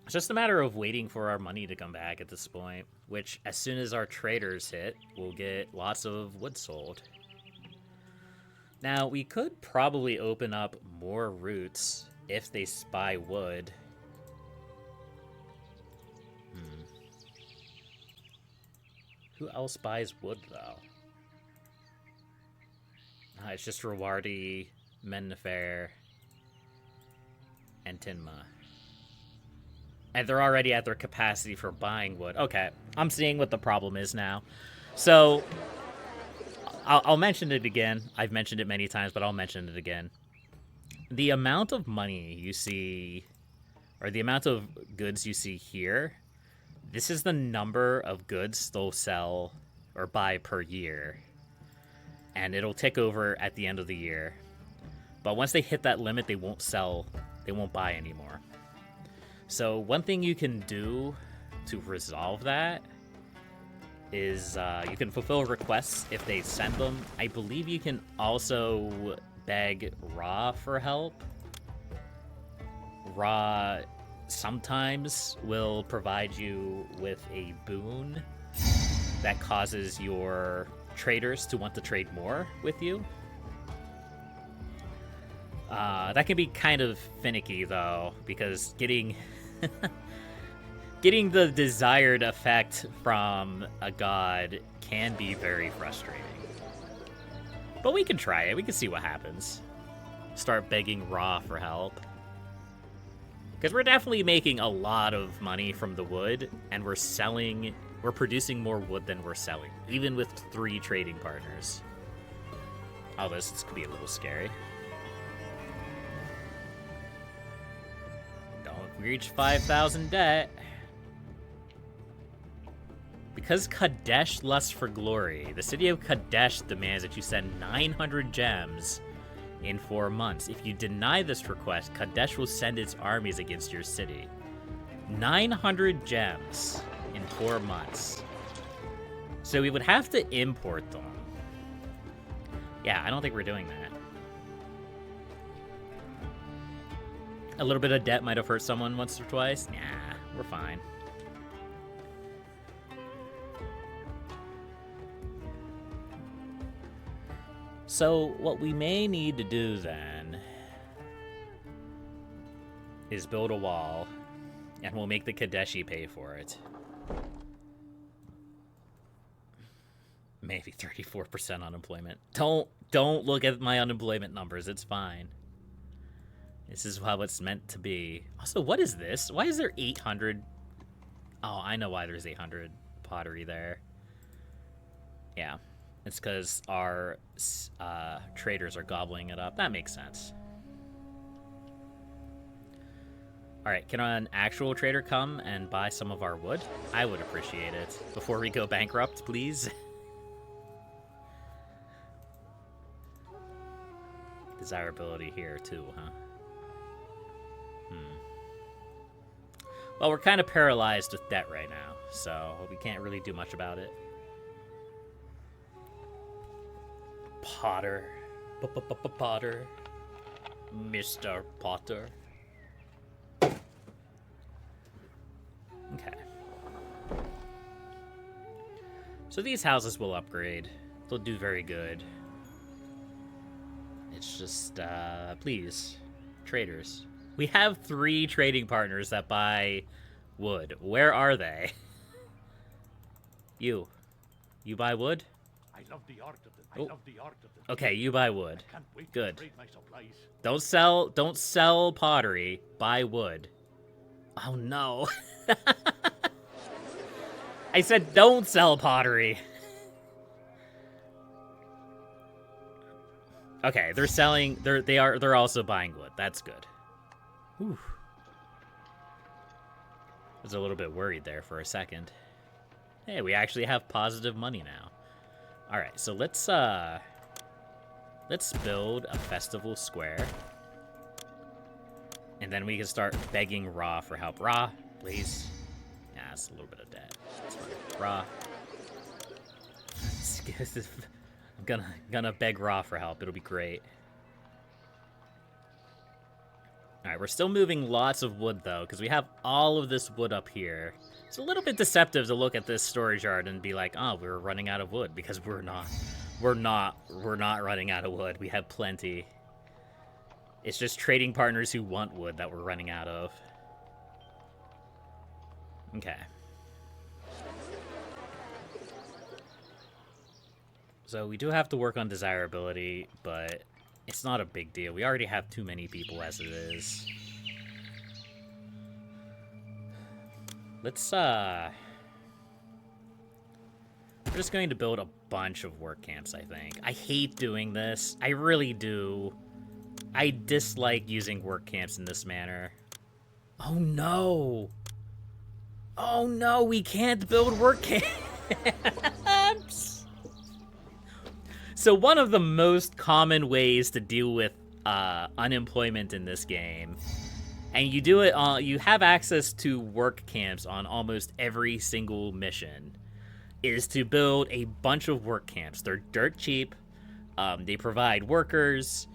It's just a matter of waiting for our money to come back at this point, which as soon as our traders hit, we'll get lots of wood sold. Now, we could probably open up more routes if they spy wood. Who else buys wood, though? It's just Rawardi, Mennefer, and Tinma. And they're already at their capacity for buying wood. Okay, I'm seeing what the problem is now. So, I'll mention it again. I've mentioned it many times, but I'll mention it again. The amount of money you see, or the amount of goods you see here, this is the number of goods they'll sell or buy per year. And it'll tick over at the end of the year. But once they hit that limit, they won't sell, they won't buy anymore. So one thing you can do to resolve that is you can fulfill requests if they send them. I believe you can also beg Ra for help. Ra sometimes will provide you with a boon that causes your traders to want to trade more with you. That can be kind of finicky, though, because getting the desired effect from a god can be very frustrating. But we can try it. We can see what happens. Start begging Ra for help. Because we're definitely making a lot of money from the wood, and we're producing more wood than we're selling, even with 3 trading partners. Oh, this could be a little scary. Don't reach 5,000 debt. Because Kadesh lusts for glory, the city of Kadesh demands that you send 900 gems in 4 months. If you deny this request, Kadesh will send its armies against your city. 900 gems in 4 months. So we would have to import them. Yeah, I don't think we're doing that. A little bit of debt might have hurt someone once or twice. Nah, we're fine. So what we may need to do then is build a wall, and we'll make the Kadeshi pay for it. Maybe 34% unemployment. Don't look at my unemployment numbers. It's fine. This is how it's meant to be. Also, what is this? Why is there 800? Oh, I know why there's 800 pottery there. Yeah. It's because our traders are gobbling it up. That makes sense. Alright, can an actual trader come and buy some of our wood? I would appreciate it. Before we go bankrupt, please. Desirability here, too, huh? Well, we're kind of paralyzed with debt right now, so we can't really do much about it. Potter. Potter. Mr. Potter. Okay. So these houses will upgrade. They'll do very good. It's just, please, traders. We have 3 trading partners that buy wood. Where are they? You buy wood? I love the art of it. Oh. I love the art of it. Okay, you buy wood. Can't wait to Good. trade my supplies. Don't sell pottery. Buy wood. Oh no. I said don't sell pottery. Okay, they're selling. They're also buying wood. That's good. Whew. I was a little bit worried there for a second. Hey, we actually have positive money now. All right, so let's Let's build a festival square. And then we can start begging Ra for help. Ra, please. Yeah, it's a little bit of debt. That's fine. Ra. I'm gonna beg Ra for help. It'll be great. Alright, we're still moving lots of wood, though, because we have all of this wood up here. It's a little bit deceptive to look at this storage yard and be like, oh, we're running out of wood, because we're not. We're not running out of wood. We have plenty. It's just trading partners who want wood that we're running out of. Okay. So we do have to work on desirability, but it's not a big deal. We already have too many people as it is. Let's, we're just going to build a bunch of work camps, I think. I hate doing this. I really do. I dislike using work camps in this manner. Oh no! Oh no, we can't build work camps! So one of the most common ways to deal with unemployment in this game, and you do it you have access to work camps on almost every single mission, is to build a bunch of work camps. They're dirt cheap. They provide workers.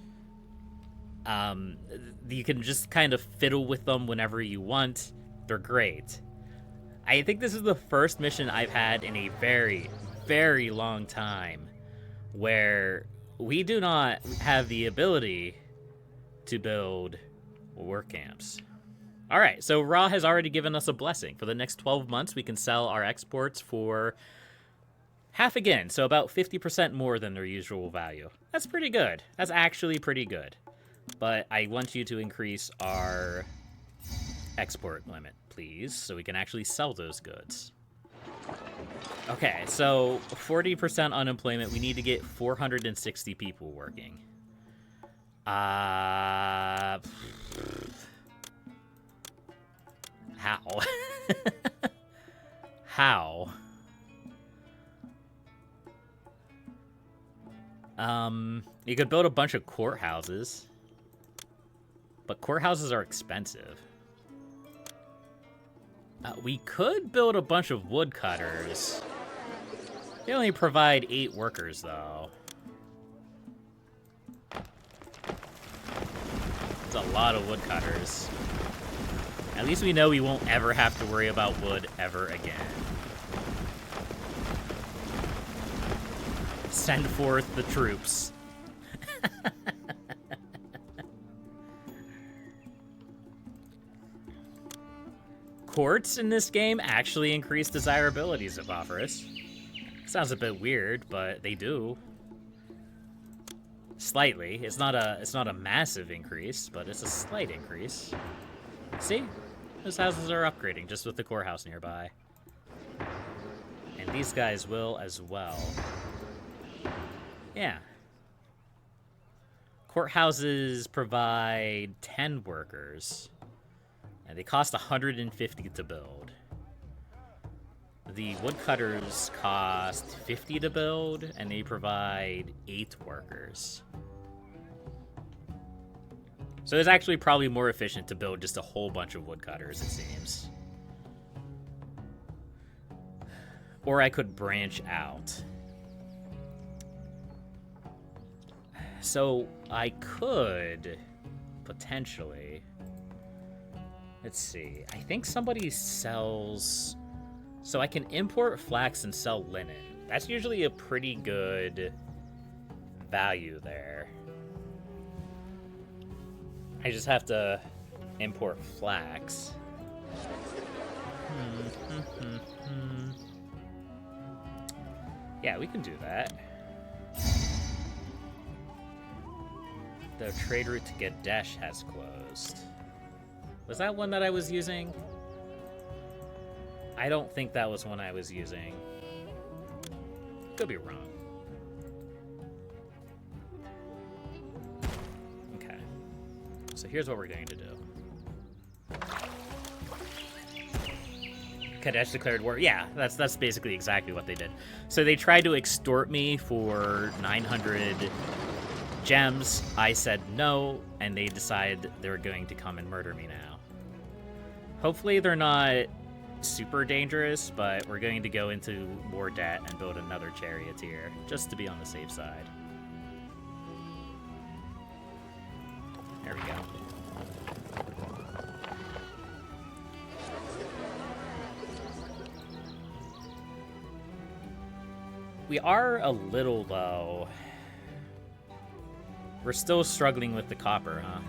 You can just kind of fiddle with them whenever you want. They're great. I think this is the first mission I've had in a very, very long time where we do not have the ability to build work camps. All right, so Ra has already given us a blessing. For the next 12 months, we can sell our exports for half again, so about 50% more than their usual value. That's pretty good. That's actually pretty good. But I want you to increase our export limit, please, so we can actually sell those goods. Okay, so 40% unemployment. We need to get 460 people working. How? How? You could build a bunch of courthouses. But courthouses are expensive. We could build a bunch of woodcutters. They only provide 8 workers, though. It's a lot of woodcutters. At least we know we won't ever have to worry about wood ever again. Send forth the troops. Courts in this game actually increase desirabilities of Ophoris. Sounds a bit weird, but they do. Slightly. It's not a massive increase, but it's a slight increase. See? Those houses are upgrading just with the courthouse nearby. And these guys will as well. Yeah. Courthouses provide 10 workers. And they cost 150 to build. The woodcutters cost 50 to build, and they provide 8 workers. So it's actually probably more efficient to build just a whole bunch of woodcutters, it seems. Or I could branch out. So I could potentially... Let's see. I think somebody sells... So I can import flax and sell linen. That's usually a pretty good value there. I just have to import flax. Yeah, we can do that. The trade route to Gadesh has closed. Was that one that I was using? I don't think that was one I was using. Could be wrong. Okay. So here's what we're going to do. Kadesh declared war. Yeah, that's basically exactly what they did. So they tried to extort me for 900 gems, I said no, and they decided they were going to come and murder me now. Hopefully they're not super dangerous, but we're going to go into more debt and build another charioteer, just to be on the safe side. There we go. We are a little low. We're still struggling with the copper, huh?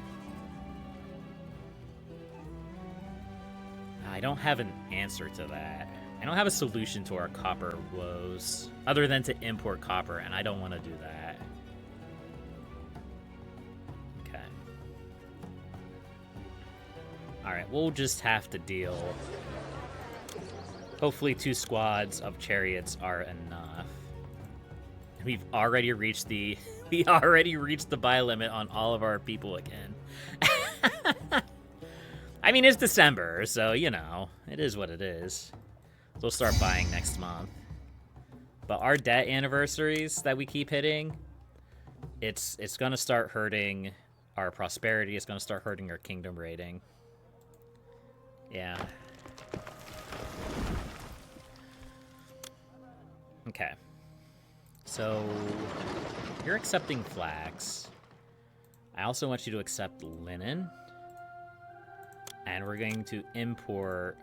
I don't have an answer to that. I don't have a solution to our copper woes, other than to import copper, and I don't want to do that. Okay. Alright, we'll just have to deal. Hopefully 2 squads of chariots are enough. We've already reached the buy limit on all of our people again. I mean, it's December, so, you know, it is what it is. We'll start buying next month. But our debt anniversaries that we keep hitting, it's going to start hurting our prosperity. It's going to start hurting our kingdom rating. Yeah. Okay. So, you're accepting flax. I also want you to accept linen. And we're going to import...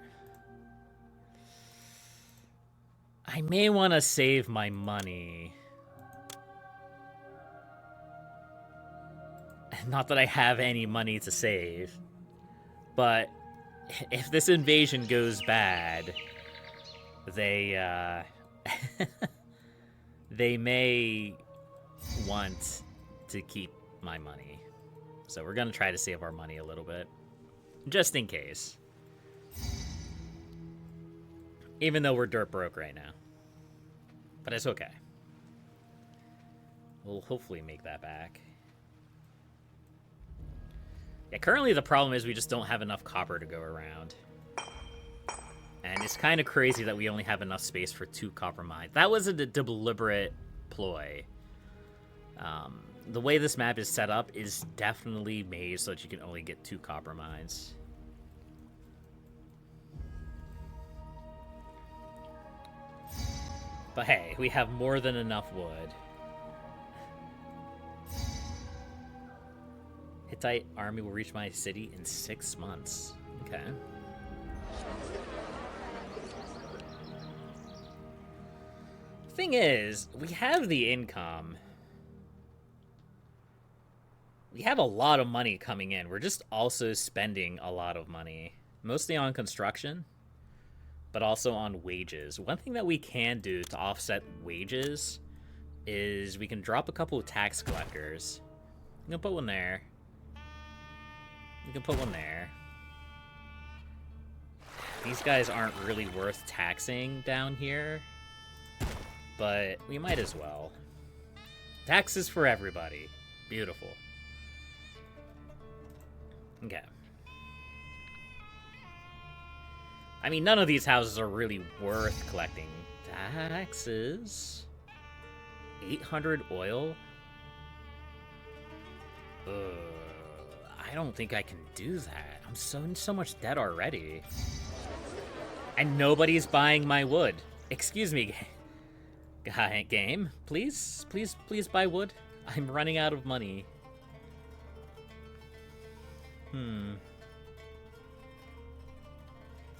I may want to save my money. Not that I have any money to save. But if this invasion goes bad, they they may want to keep my money. So we're going to try to save our money a little bit. Just in case. Even though we're dirt broke right now. But it's okay. We'll hopefully make that back. Yeah, currently the problem is we just don't have enough copper to go around. And it's kind of crazy that we only have enough space for 2 copper mines. That was a deliberate ploy. The way this map is set up is definitely made so that you can only get 2 copper mines. But hey, we have more than enough wood. Hittite army will reach my city in 6 months. Okay. Thing is, we have the income. We have a lot of money coming in. We're just also spending a lot of money. Mostly on construction, but also on wages. One thing that we can do to offset wages is we can drop a couple of tax collectors. We can put one there. We can put one there. These guys aren't really worth taxing down here, but we might as well. Taxes for everybody. Beautiful. Okay. I mean, none of these houses are really worth collecting taxes. 800 oil? I don't think I can do that. I'm in so much debt already. And nobody's buying my wood. Excuse me, game. Please buy wood. I'm running out of money.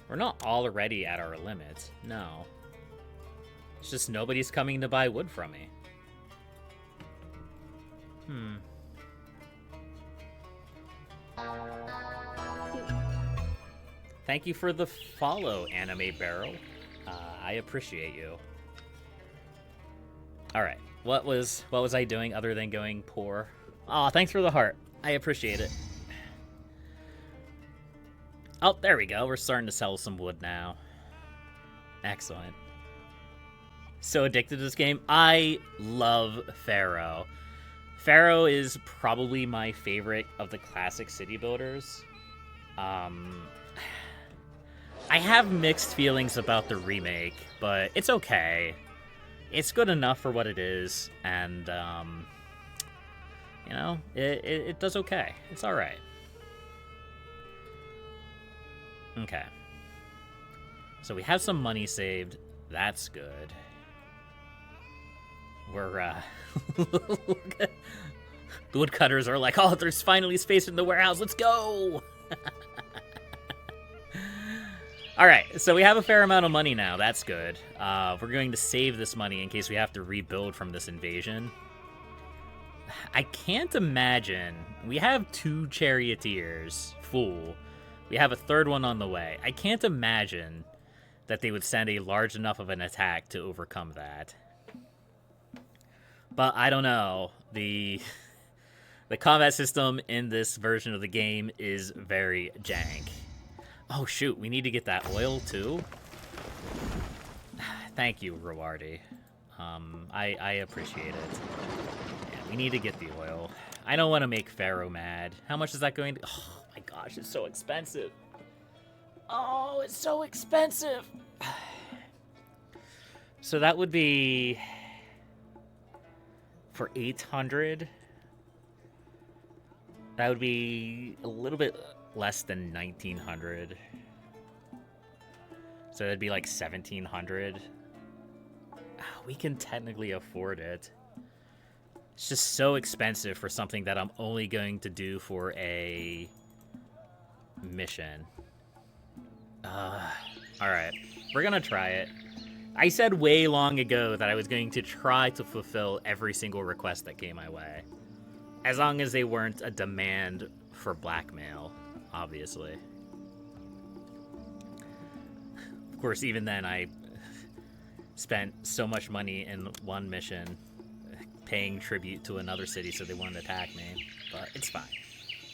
We're not already at our limit. No. It's just nobody's coming to buy wood from me. Thank you for the follow, Anime Barrel. I appreciate you. Alright. What was I doing other than going poor? Aw, thanks for the heart. I appreciate it. Oh, there we go. We're starting to sell some wood now. Excellent. So addicted to this game. I love Pharaoh. Pharaoh is probably my favorite of the classic city builders. I have mixed feelings about the remake, but it's okay. It's good enough for what it is, and You know, it does okay. It's alright. Okay. So we have some money saved. That's good. We're, the woodcutters are like, oh, there's finally space in the warehouse. Let's go! Alright, so we have a fair amount of money now. That's good. We're going to save this money in case we have to rebuild from this invasion. I can't imagine. We have 2 charioteers full. We have a 3rd one on the way. I can't imagine that they would send a large enough of an attack to overcome that. But I don't know. The combat system in this version of the game is very jank. Oh shoot, we need to get that oil too? Thank you, Rawardi. I appreciate it. Yeah, we need to get the oil. I don't want to make Pharaoh mad. How much is that going to... Oh my gosh, it's so expensive. Oh, it's so expensive. So that would be... For 800... That would be a little bit less than 1,900. So that'd be like 1,700. We can technically afford it. It's just so expensive for something that I'm only going to do for a mission. Alright, we're gonna try it. I said way long ago that I was going to try to fulfill every single request that came my way. As long as they weren't a demand for blackmail, obviously. Of course, even then, I spent so much money in one mission paying tribute to another city so they wouldn't attack me. But it's fine.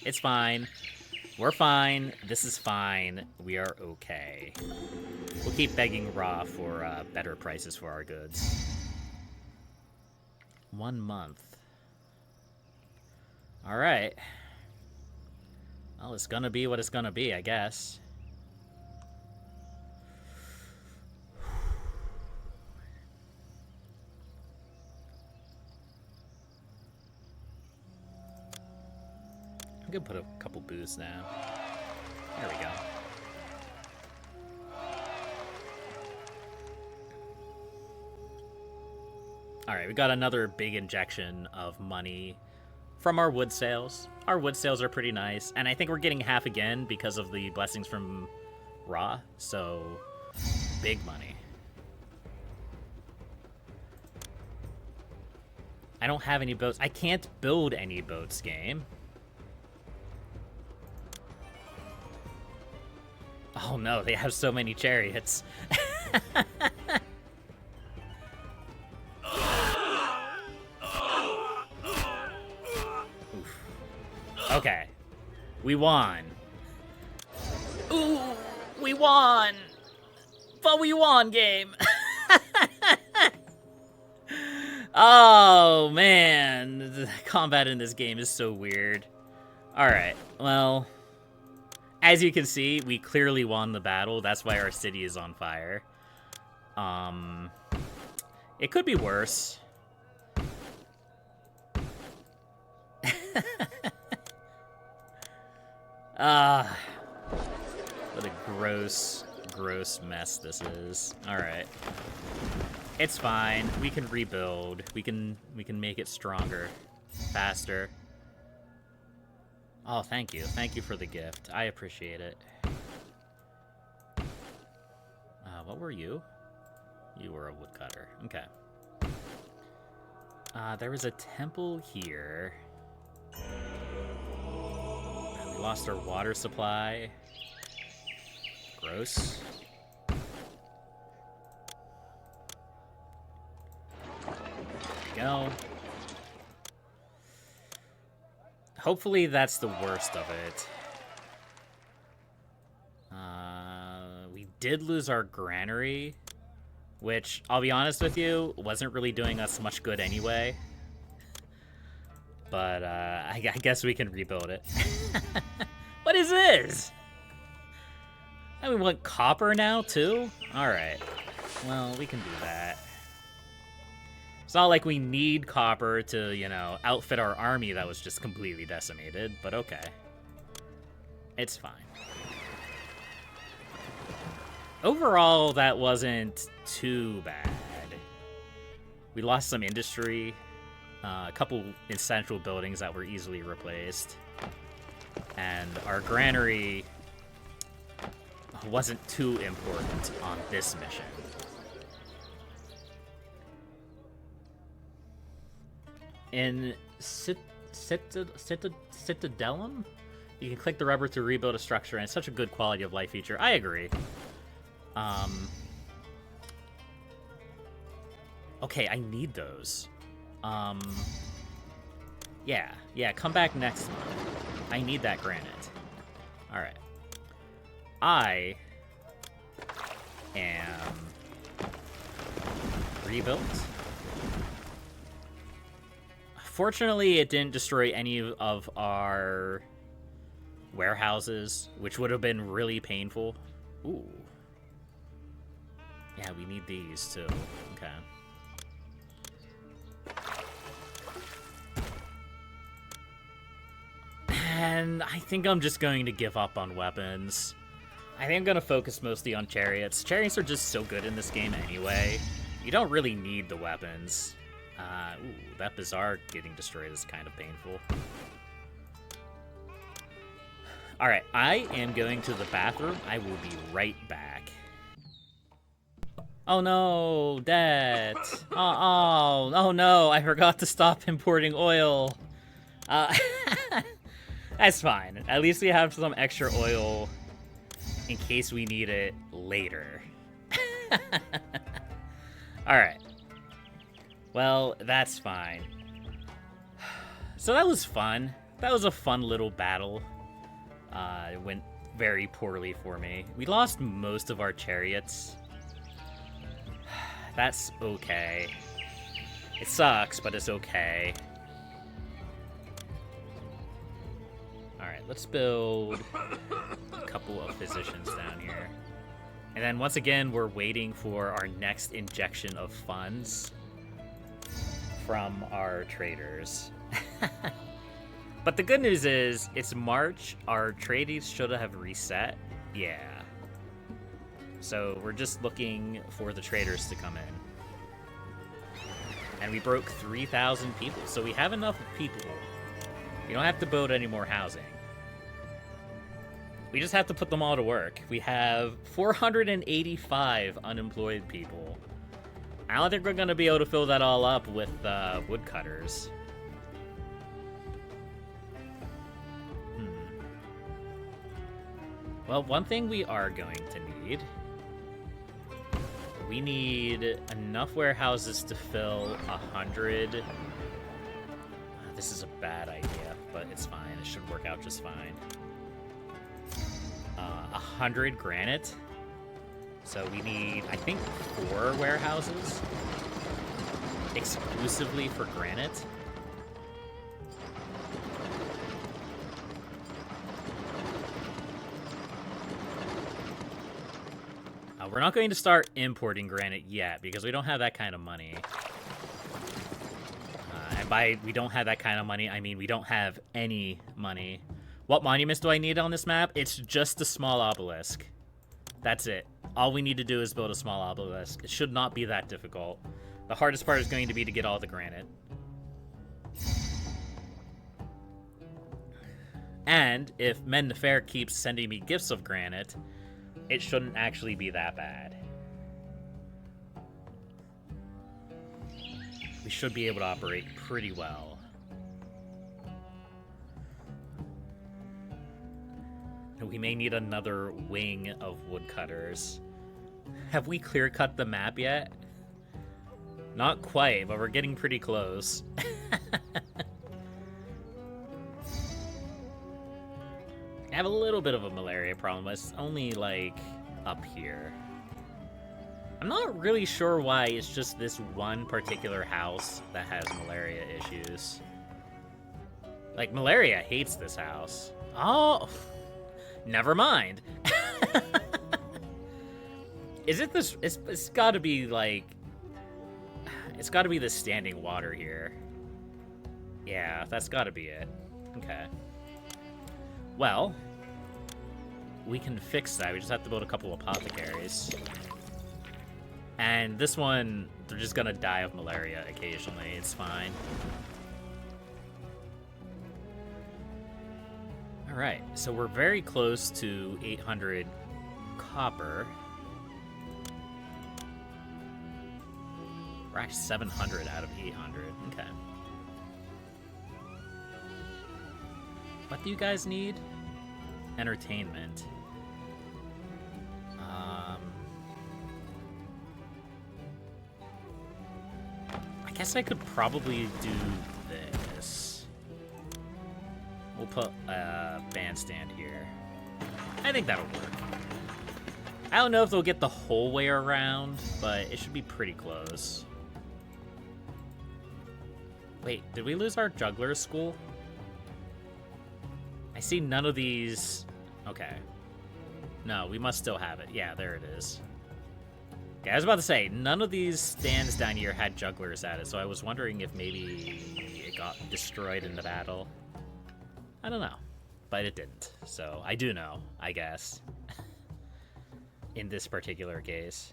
It's fine. We're fine. This is fine. We are okay. We'll keep begging Ra for better prices for our goods. 1 month. Alright. Well, it's gonna be what it's gonna be, I guess. I'm gonna put a couple boosts now. There we go. Alright, we got another big injection of money from our wood sales. Our wood sales are pretty nice, and I think we're getting half again because of the blessings from Ra, so big money. I don't have any boats. I can't build any boats, game. Oh no, they have so many chariots. Okay. We won. Ooh, we won. But we won, game. Oh, man. The combat in this game is so weird. Alright, well... As you can see, we clearly won the battle. That's why our city is on fire. It could be worse. What a gross, gross mess this is. Alright. It's fine. We can rebuild. We can make it stronger. Faster. Oh, thank you. Thank you for the gift. I appreciate it. What were you? You were a woodcutter. Okay. There was a temple here. We lost our water supply. Gross. There we go. Hopefully that's the worst of it. We did lose our granary, which, I'll be honest with you, wasn't really doing us much good anyway. But, I guess we can rebuild it. What is this? And we want copper now, too? Alright. Well, we can do that. It's not like we need copper to, you know, outfit our army that was just completely decimated, but okay. It's fine. Overall, that wasn't too bad. We lost some industry, a couple essential buildings that were easily replaced, and our granary wasn't too important on this mission. In Citadellum, you can click the rubber to rebuild a structure, and it's such a good quality of life feature. I agree. Okay, I need those. Yeah, come back next month. I need that granite. Alright. I am rebuilt. Fortunately, it didn't destroy any of our warehouses, which would have been really painful. Ooh. Yeah, we need these too. Okay. And I think I'm just going to give up on weapons. I think I'm going to focus mostly on chariots. Chariots are just so good in this game anyway. You don't really need the weapons. Ooh, that bazaar getting destroyed is kind of painful. Alright, I am going to the bathroom. I will be right back. Oh no, debt. Oh no, I forgot to stop importing oil. That's fine. At least we have some extra oil in case we need it later. Alright. Well, that's fine. So that was fun. That was a fun little battle. It went very poorly for me. We lost most of our chariots. That's okay. It sucks, but it's okay. Alright, let's build a couple of physicians down here. And then once again, we're waiting for our next injection of funds from our traders. But the good news is, it's March, our trades should have reset. Yeah. So we're just looking for the traders to come in. And we broke 3,000 people, so we have enough people. We don't have to build any more housing. We just have to put them all to work. We have 485 unemployed people. I don't think we're going to be able to fill that all up with woodcutters. Well, one thing we are going to need... We need enough warehouses to fill 100. This is a bad idea, but it's fine. It should work out just fine. 100 granite. So we need, I think, 4 warehouses exclusively for granite. We're not going to start importing granite yet because we don't have that kind of money. And by we don't have that kind of money, I mean we don't have any money. What monuments do I need on this map? It's just a small obelisk. That's it. All we need to do is build a small obelisk. It should not be that difficult. The hardest part is going to be to get all the granite. And if Men the Fair keeps sending me gifts of granite, it shouldn't actually be that bad. We should be able to operate pretty well. And we may need another wing of woodcutters. Have we clear-cut the map yet? Not quite, but we're getting pretty close. I have a little bit of a malaria problem, but it's only, like, up here. I'm not really sure why it's just this one particular house that has malaria issues. Like, malaria hates this house. Oh! Never mind. Is it this? It's gotta be, like... It's got to be the standing water here. Yeah, that's got to be it. Okay. Well, we can fix that. We just have to build a couple apothecaries. And this one, they're just gonna die of malaria occasionally. It's fine. Alright, so we're very close to 800 copper. We're actually 700 out of 800. Okay. What do you guys need? Entertainment. I guess I could probably do this. We'll put a bandstand here. I think that'll work. I don't know if they'll get the whole way around, but it should be pretty close. Wait, did we lose our juggler school? I see none of these. Okay. No, we must still have it. Yeah, there it is. Okay, I was about to say, none of these stands down here had jugglers at it, so I was wondering if maybe it got destroyed in the battle. I don't know, but it didn't. So I do know, I guess, in this particular case.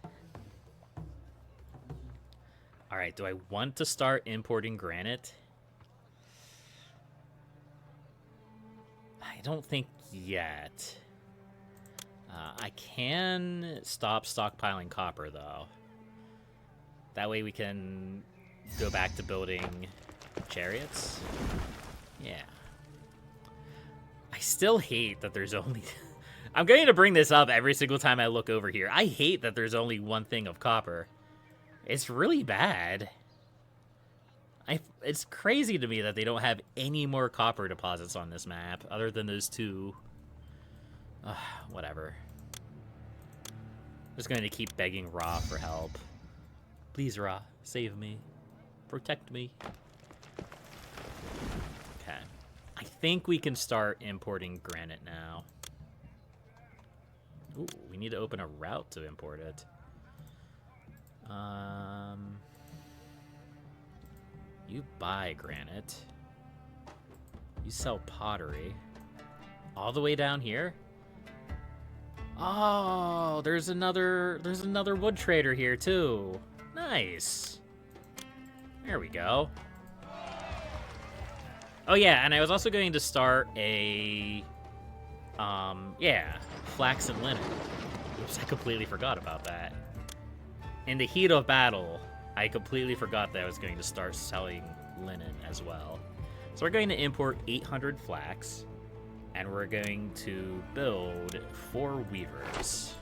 All right, do I want to start importing granite? I don't think yet. I can stop stockpiling copper, though. That way we can go back to building chariots. Yeah. I still hate that there's only... I'm going to bring this up every single time I look over here. I hate that there's only one thing of copper. It's really bad. It's crazy to me that they don't have any more copper deposits on this map, other than those two. Whatever. Just going to keep begging Ra for help. Please, Ra, save me. Protect me. Okay. I think we can start importing granite now. Ooh, we need to open a route to import it. You buy granite. You sell pottery. All the way down here? Oh, there's another wood trader here too. Nice. There we go. Oh yeah, and I was also going to start a yeah, flax and linen. Oops, I completely forgot about that. In the heat of battle, I completely forgot that I was going to start selling linen as well. So we're going to import 800 flax, and we're going to build 4 weavers.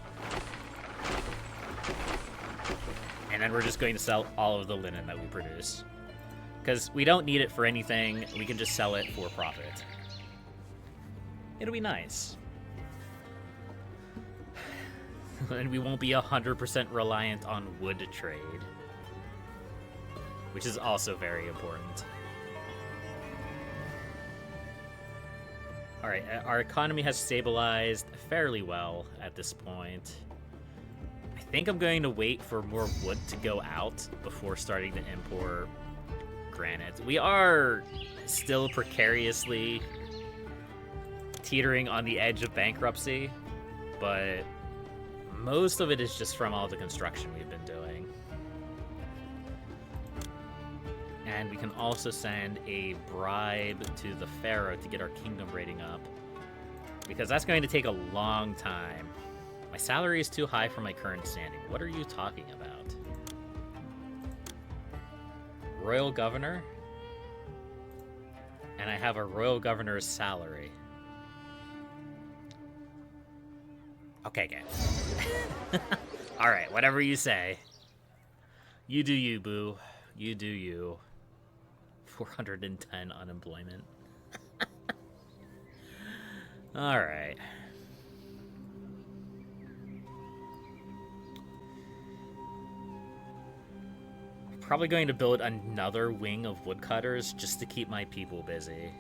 And then we're just going to sell all of the linen that we produce. Because we don't need it for anything, we can just sell it for profit. It'll be nice. And we won't be 100% reliant on wood trade. Which is also very important. Alright, our economy has stabilized fairly well at this point. I think I'm going to wait for more wood to go out before starting to import granite. We are still precariously teetering on the edge of bankruptcy, but most of it is just from all the construction we've been doing. And we can also send a bribe to the Pharaoh to get our kingdom rating up, because that's going to take a long time. My salary is too high for my current standing. What are you talking about? Royal Governor? And I have a Royal Governor's salary. Okay, guys. Alright, whatever you say. You do you, boo. You do you. 410 unemployment. Alright. Probably going to build another wing of woodcutters just to keep my people busy.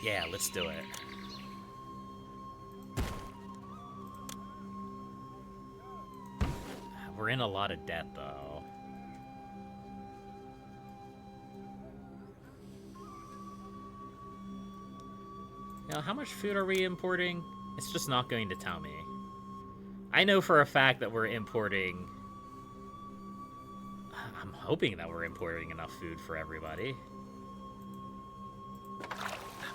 Yeah, let's do it. We're in a lot of debt, though. You know, how much food are we importing? It's just not going to tell me. I know for a fact that we're importing... I'm hoping that we're importing enough food for everybody.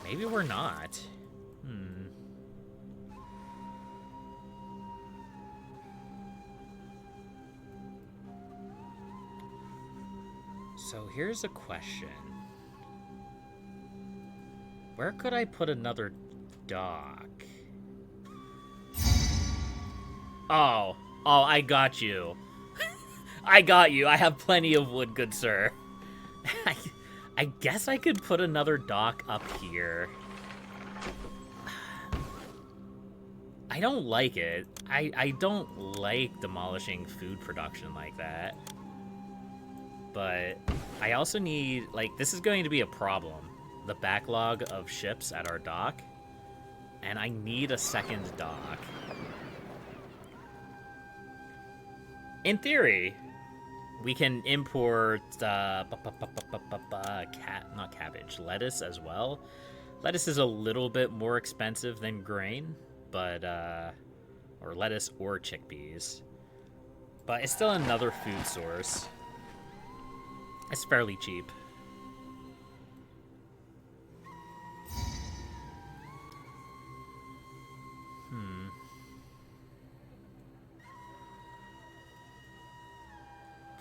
Maybe we're not. So here's a question. Where could I put another dock? Oh, I got you. I got you. I have plenty of wood, good sir. I guess I could put another dock up here. I don't like it. I don't like demolishing food production like that. But I also need, like, this is going to be a problem. The backlog of ships at our dock. And I need a second dock. In theory, we can import not cabbage, lettuce as well. Lettuce is a little bit more expensive than grain, but or lettuce or chickpeas. But it's still another food source. It's fairly cheap.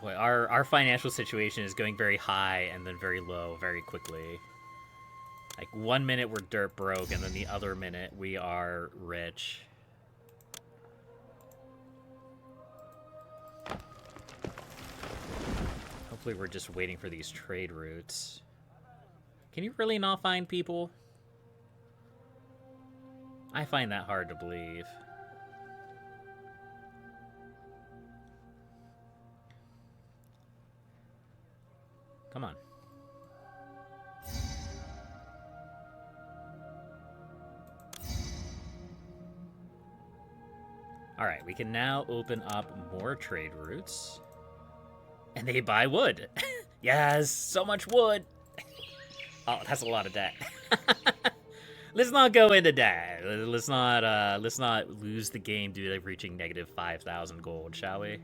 Boy, our financial situation is going very high and then very low very quickly. Like, 1 minute we're dirt broke, and then the other minute we are rich. Hopefully we're just waiting for these trade routes. Can you really not find people? I find that hard to believe. Come on. Alright, we can now open up more trade routes. And they buy wood. Yes, so much wood. Oh, that's a lot of debt. Let's not go into debt. Let's not lose the game due to reaching negative 5,000 gold, shall we?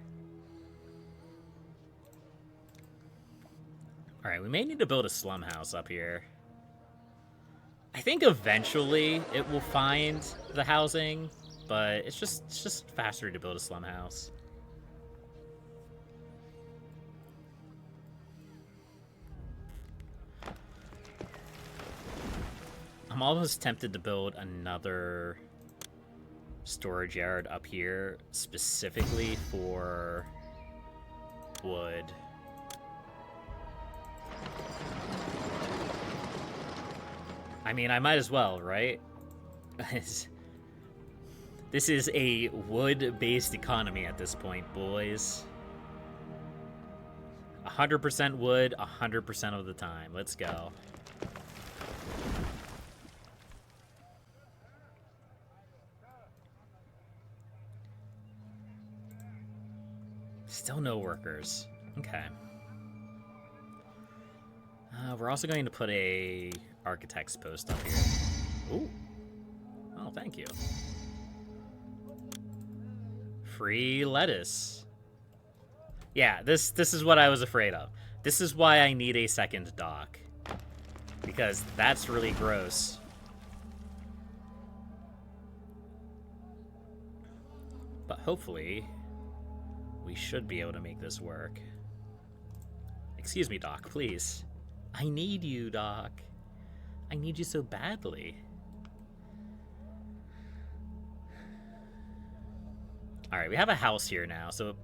Alright, we may need to build a slum house up here. I think eventually it will find the housing, but it's just faster to build a slum house. I'm almost tempted to build another storage yard up here specifically for wood. I mean, I might as well, right? This is a wood-based economy at this point, boys. 100% wood, 100% of the time. Let's go. Still no workers. Okay. We're also going to put a architect's post up here. Ooh. Oh, thank you. Free lettuce. Yeah, this is what I was afraid of. This is why I need a second dock. Because that's really gross. But hopefully, we should be able to make this work. Excuse me, Doc, please. I need you, Doc. I need you so badly. Alright, we have a house here now, so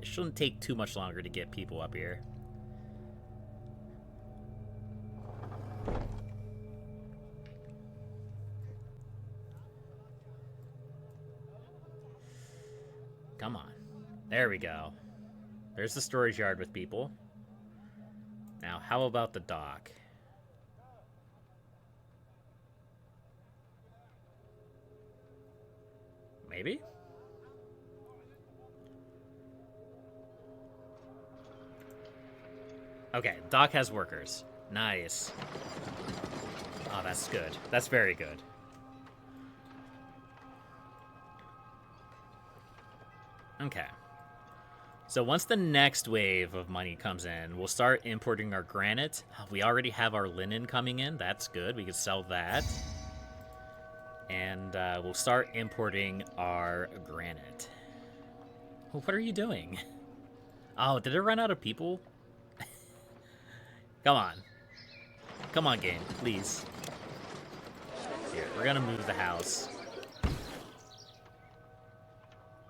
it shouldn't take too much longer to get people up here. Come on. There we go. There's the storage yard with people. Now, how about the dock? Maybe? Okay, dock has workers. Nice. Oh, that's good. That's very good. Okay. So once the next wave of money comes in, we'll start importing our granite. We already have our linen coming in. That's good. We can sell that. And we'll start importing our granite. Well, what are you doing? Oh, did it run out of people? Come on. Come on, game. Please. Here, we're gonna move the house.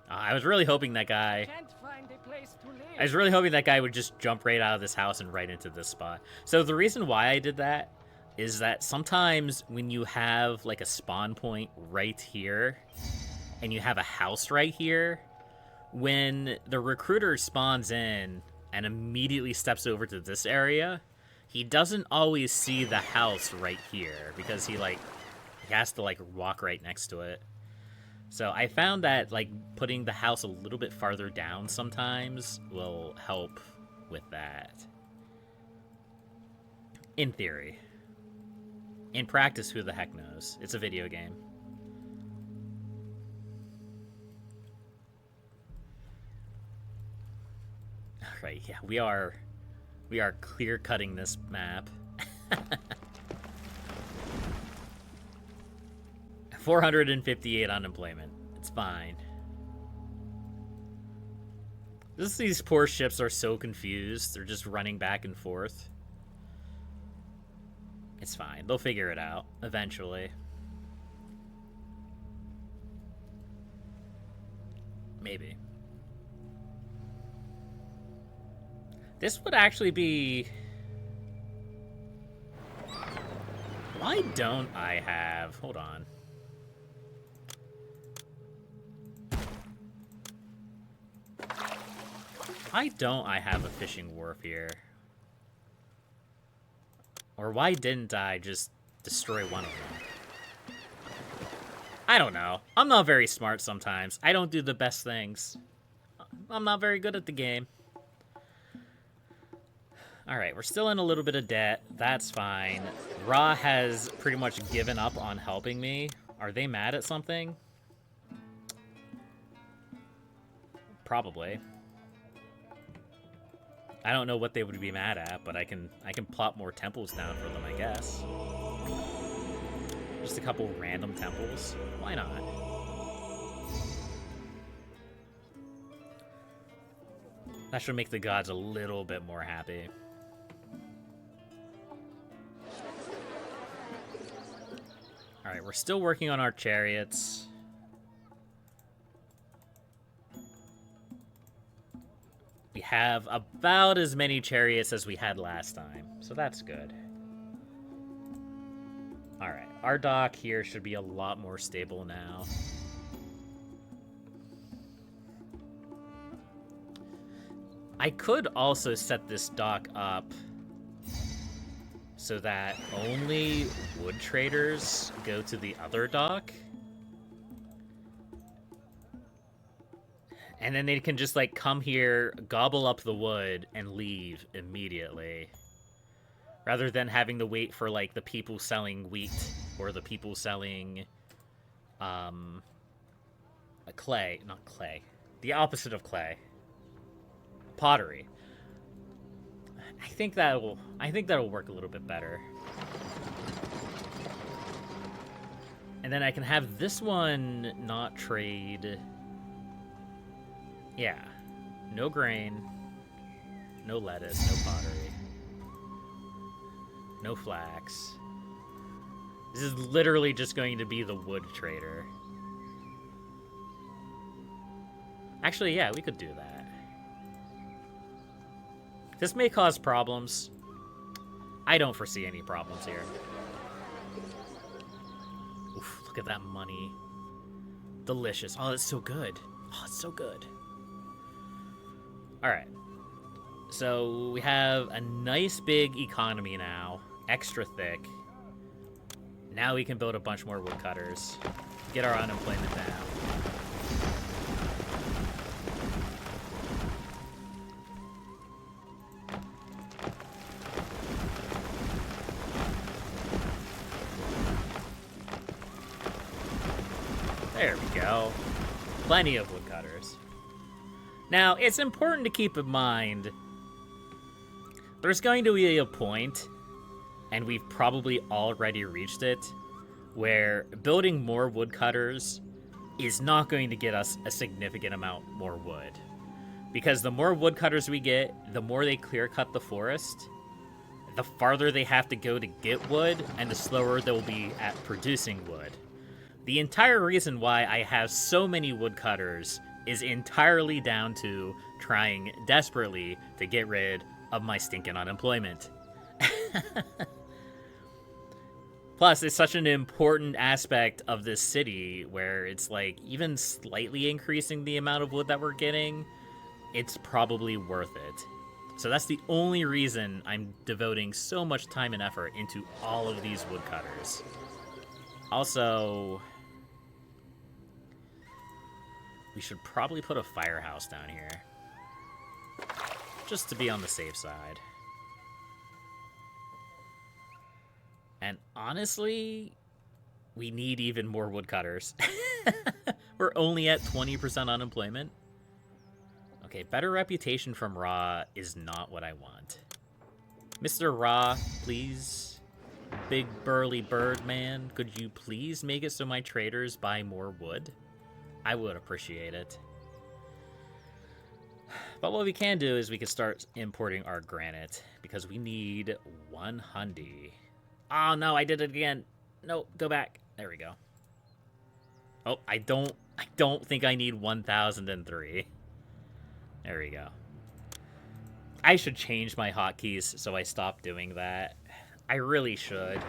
I was really hoping that guy... Can't find a place to live. I was really hoping that guy would just jump right out of this house and right into this spot. So the reason why I did that is that sometimes when you have like a spawn point right here and you have a house right here, when the recruiter spawns in and immediately steps over to this area, he doesn't always see the house right here because he has to like walk right next to it. So I found that like putting the house a little bit farther down sometimes will help with that. In theory. In practice, who the heck knows? It's a video game. Alright, yeah, we are clear cutting this map. 458 unemployment. It's fine. These poor ships are so confused. They're just running back and forth. It's fine. They'll figure it out eventually. Maybe. This would actually be... Why don't I have... Hold on. Why don't I have a fishing wharf here? Or why didn't I just destroy one of them? I don't know. I'm not very smart sometimes. I don't do the best things. I'm not very good at the game. Alright, we're still in a little bit of debt. That's fine. Ra has pretty much given up on helping me. Are they mad at something? Probably. I don't know what they would be mad at, but I can plop more temples down for them, I guess. Just a couple random temples. Why not? That should make the gods a little bit more happy. Alright, we're still working on our chariots. We have about as many chariots as we had last time, so that's good. Alright, our dock here should be a lot more stable now. I could also set this dock up so that only wood traders go to the other dock. And then they can just, like, come here, gobble up the wood, and leave immediately. Rather than having to wait for, like, the people selling wheat or the people selling, clay. Not clay. The opposite of clay. Pottery. I think that'll work a little bit better. And then I can have this one not trade... Yeah, no grain, no lettuce, no pottery, no flax. This is literally just going to be the wood trader. Actually, yeah, we could do that. This may cause problems. I don't foresee any problems here. Oof, look at that money. Delicious. Oh, it's so good. Oh, it's so good. Alright, so we have a nice big economy now, extra thick. Now we can build a bunch more woodcutters, get our unemployment down. Plenty of woodcutters. Now, it's important to keep in mind there's going to be a point, and we've probably already reached it, where building more woodcutters is not going to get us a significant amount more wood. Because the more woodcutters we get, the more they clear cut the forest, the farther they have to go to get wood, and the slower they'll be at producing wood. The entire reason why I have so many woodcutters is entirely down to trying desperately to get rid of my stinking unemployment. Plus, it's such an important aspect of this city where it's like, even slightly increasing the amount of wood that we're getting, it's probably worth it. So that's the only reason I'm devoting so much time and effort into all of these woodcutters. Also, we should probably put a firehouse down here, just to be on the safe side. And honestly, we need even more woodcutters. We're only at 20% unemployment. Okay, better reputation from Ra is not what I want. Mr. Ra, please, big burly bird man, could you please make it so my traders buy more wood? I would appreciate it. But what we can do is we can start importing our granite, because we need 100. Oh no, I did it again. No, go back. There we go. Oh, I don't think I need 1003. There we go. I should change my hotkeys so I stop doing that. I really should.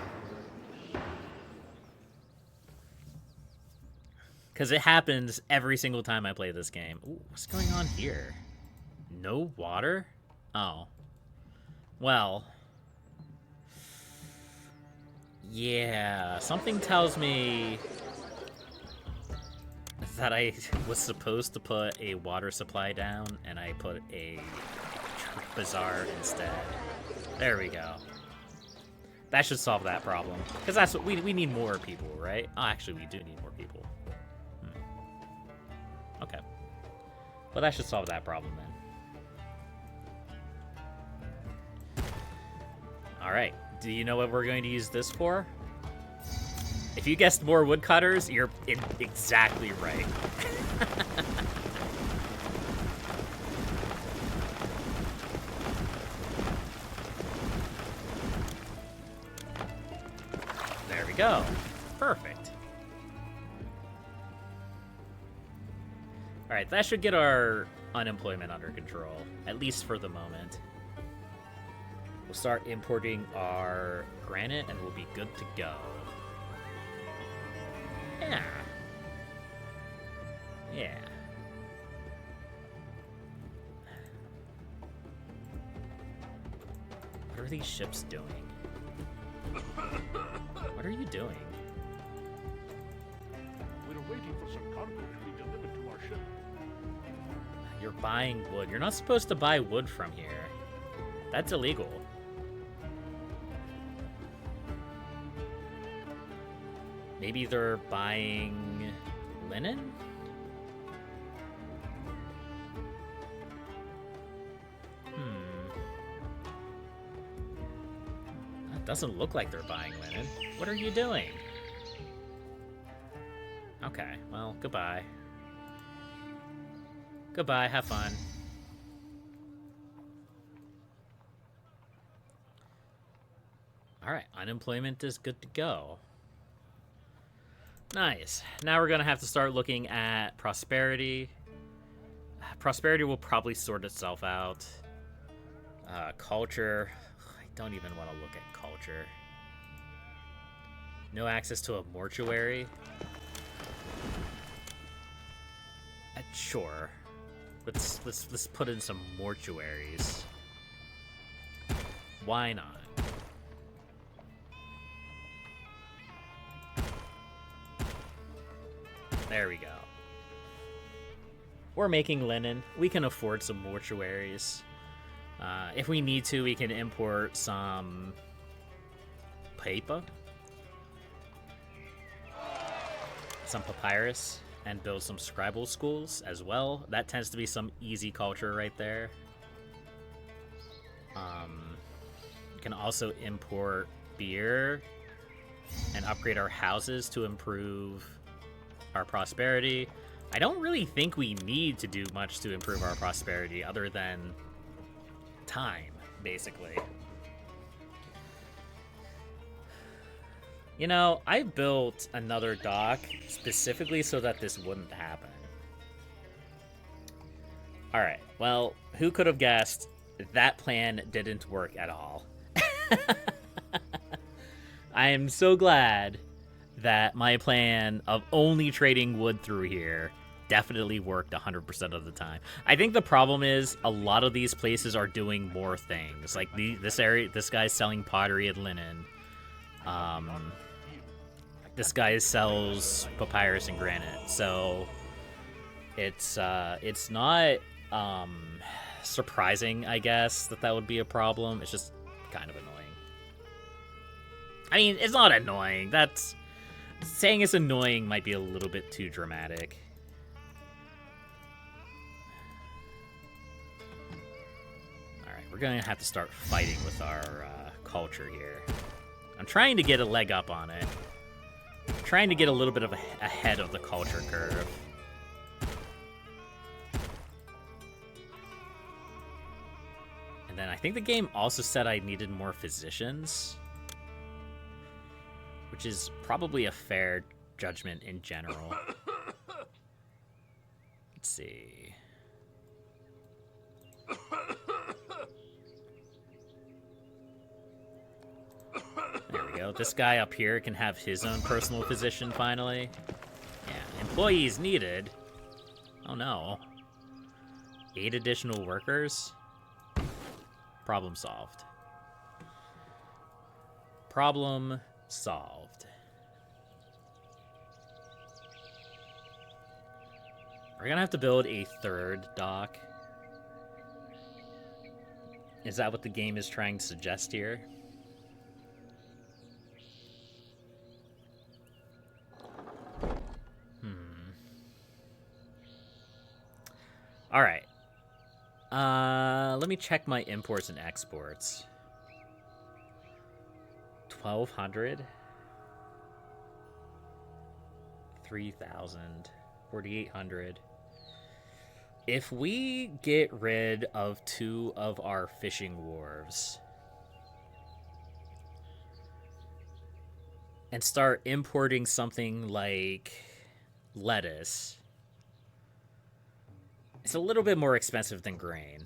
Because it happens every single time I play this game. Ooh, what's going on here? No water? Oh. Well. Yeah, something tells me that I was supposed to put a water supply down, and I put a bazaar instead. There we go. That should solve that problem. Because that's what we need more people, right? Oh, actually, we do need more people. Okay. Well, that should solve that problem then. Alright. Do you know what we're going to use this for? If you guessed more woodcutters, you're exactly right. There we go. Perfect. Alright, that should get our unemployment under control, at least for the moment. We'll start importing our granite, and we'll be good to go. Yeah. Yeah. What are these ships doing? What are you doing? We're waiting for some cargo to be delivered to our ship. You're buying wood. You're not supposed to buy wood from here. That's illegal. Maybe they're buying linen? That doesn't look like they're buying linen. What are you doing? Okay, well, goodbye. Goodbye, have fun. Alright, unemployment is good to go. Nice. Now we're going to have to start looking at prosperity. Prosperity will probably sort itself out. Culture. I don't even want to look at culture. No access to a mortuary. Sure. Let's put in some mortuaries. Why not? There we go. We're making linen. We can afford some mortuaries. If we need to, we can import some paper. Some papyrus. and build some scribal schools as well. That tends to be some easy culture right there. We can also import beer and upgrade our houses to improve our prosperity. I don't really think we need to do much to improve our prosperity other than time, basically. You know, I built another dock specifically so that this wouldn't happen. Alright, well, who could have guessed that plan didn't work at all? I am so glad that my plan of only trading wood through here definitely worked 100% of the time. I think the problem is a lot of these places are doing more things. Like this guy's selling pottery and linen. This guy sells papyrus and granite. So it's not surprising, I guess, that would be a problem. It's just kind of annoying. I mean, it's not annoying. Saying it's annoying might be a little bit too dramatic. Alright, we're gonna have to start fighting with our culture here. I'm trying to get a leg up on it. I'm trying to get a little bit of ahead of the culture curve. And then I think the game also said I needed more physicians, which is probably a fair judgment in general. Let's see. There we go. This guy up here can have his own personal physician finally. Yeah, employees needed. Oh no. 8 additional workers? Problem solved. Problem solved. We're gonna have to build a 3rd dock. Is that what the game is trying to suggest here? Alright. Let me check my imports and exports. 1,200. 3,000. 4,800. If we get rid of 2 of our fishing wharves and start importing something like lettuce, it's a little bit more expensive than grain.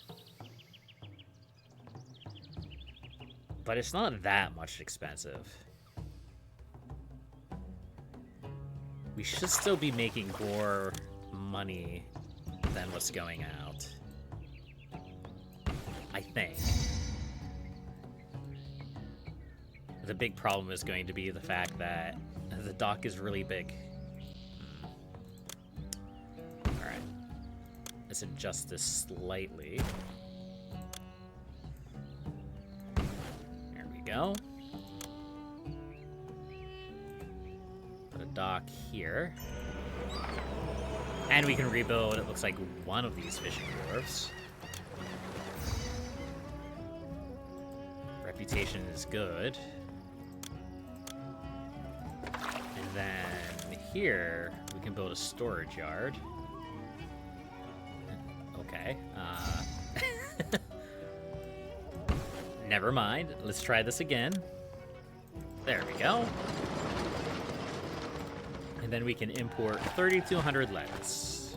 But it's not that much expensive. We should still be making more money than what's going out. I think. The big problem is going to be the fact that the dock is really big. Alright. Let's adjust this slightly. There we go. Put a dock here. And we can rebuild, it looks like, one of these fishing wharves. Reputation is good. And then here, we can build a storage yard. Okay. Never mind. Let's try this again. There we go. And then we can import 3,200 lettuce.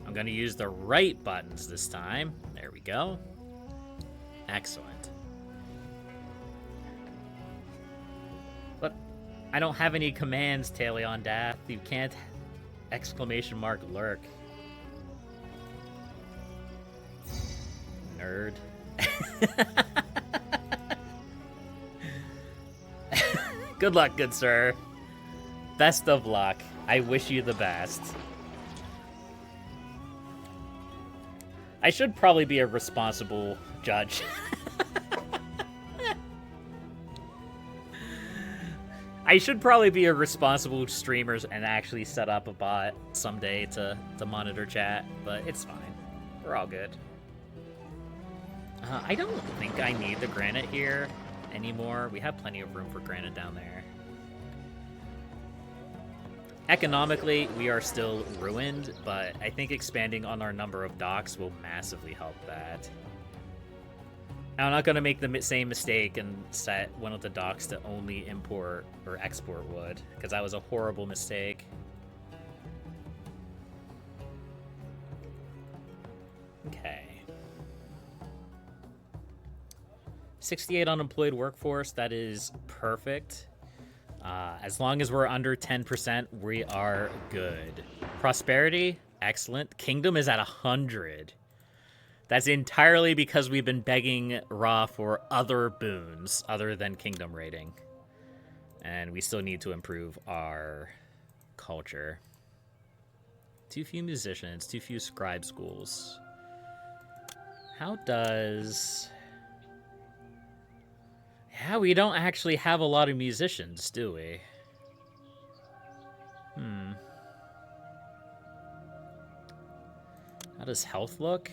I'm going to use the right buttons this time. There we go. Excellent. But I don't have any commands, Talion Dath. You can't exclamation mark lurk. Nerd. Good luck, good sir. Best of luck. I wish you the best. I should probably be a responsible judge. I should probably be a responsible streamer and actually set up a bot someday to monitor chat, but it's fine. We're all good. I don't think I need the granite here anymore. We have plenty of room for granite down there. Economically, we are still ruined, but I think expanding on our number of docks will massively help that. I'm not going to make the same mistake and set one of the docks to only import or export wood, because that was a horrible mistake. Okay. 68 unemployed workforce, that is perfect. As long as we're under 10%, we are good. Prosperity, excellent. Kingdom is at 100. That's entirely because we've been begging Ra for other boons other than kingdom rating. And we still need to improve our culture. Too few musicians, too few scribe schools. How does... Yeah, we don't actually have a lot of musicians, do we? How does health look?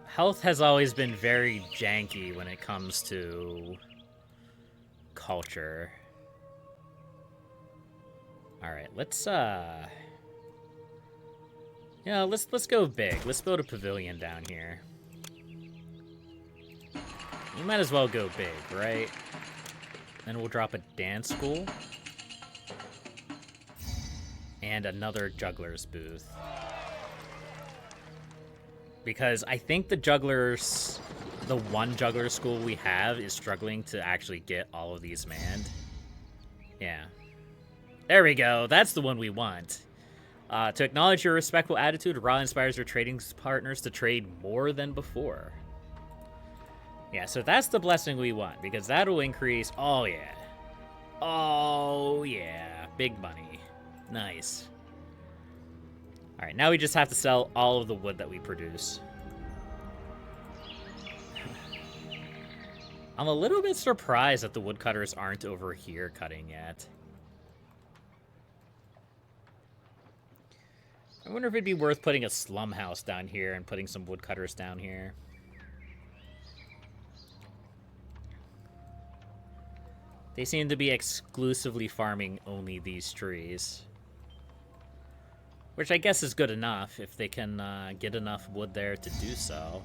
Health has always been very janky when it comes to culture. All right, let's yeah, let's go big. Let's build a pavilion down here. We might as well go big, right? Then we'll drop a dance school. And another juggler's booth. Because I think the one juggler school we have is struggling to actually get all of these manned. Yeah. There we go. That's the one we want. To acknowledge your respectful attitude, Ra inspires your trading partners to trade more than before. Yeah, so that's the blessing we want, because that'll increase... Oh, yeah. Oh, yeah. Big money. Nice. All right, now we just have to sell all of the wood that we produce. I'm a little bit surprised that the woodcutters aren't over here cutting yet. I wonder if it'd be worth putting a slum house down here and putting some woodcutters down here. They seem to be exclusively farming only these trees. Which I guess is good enough if they can get enough wood there to do so.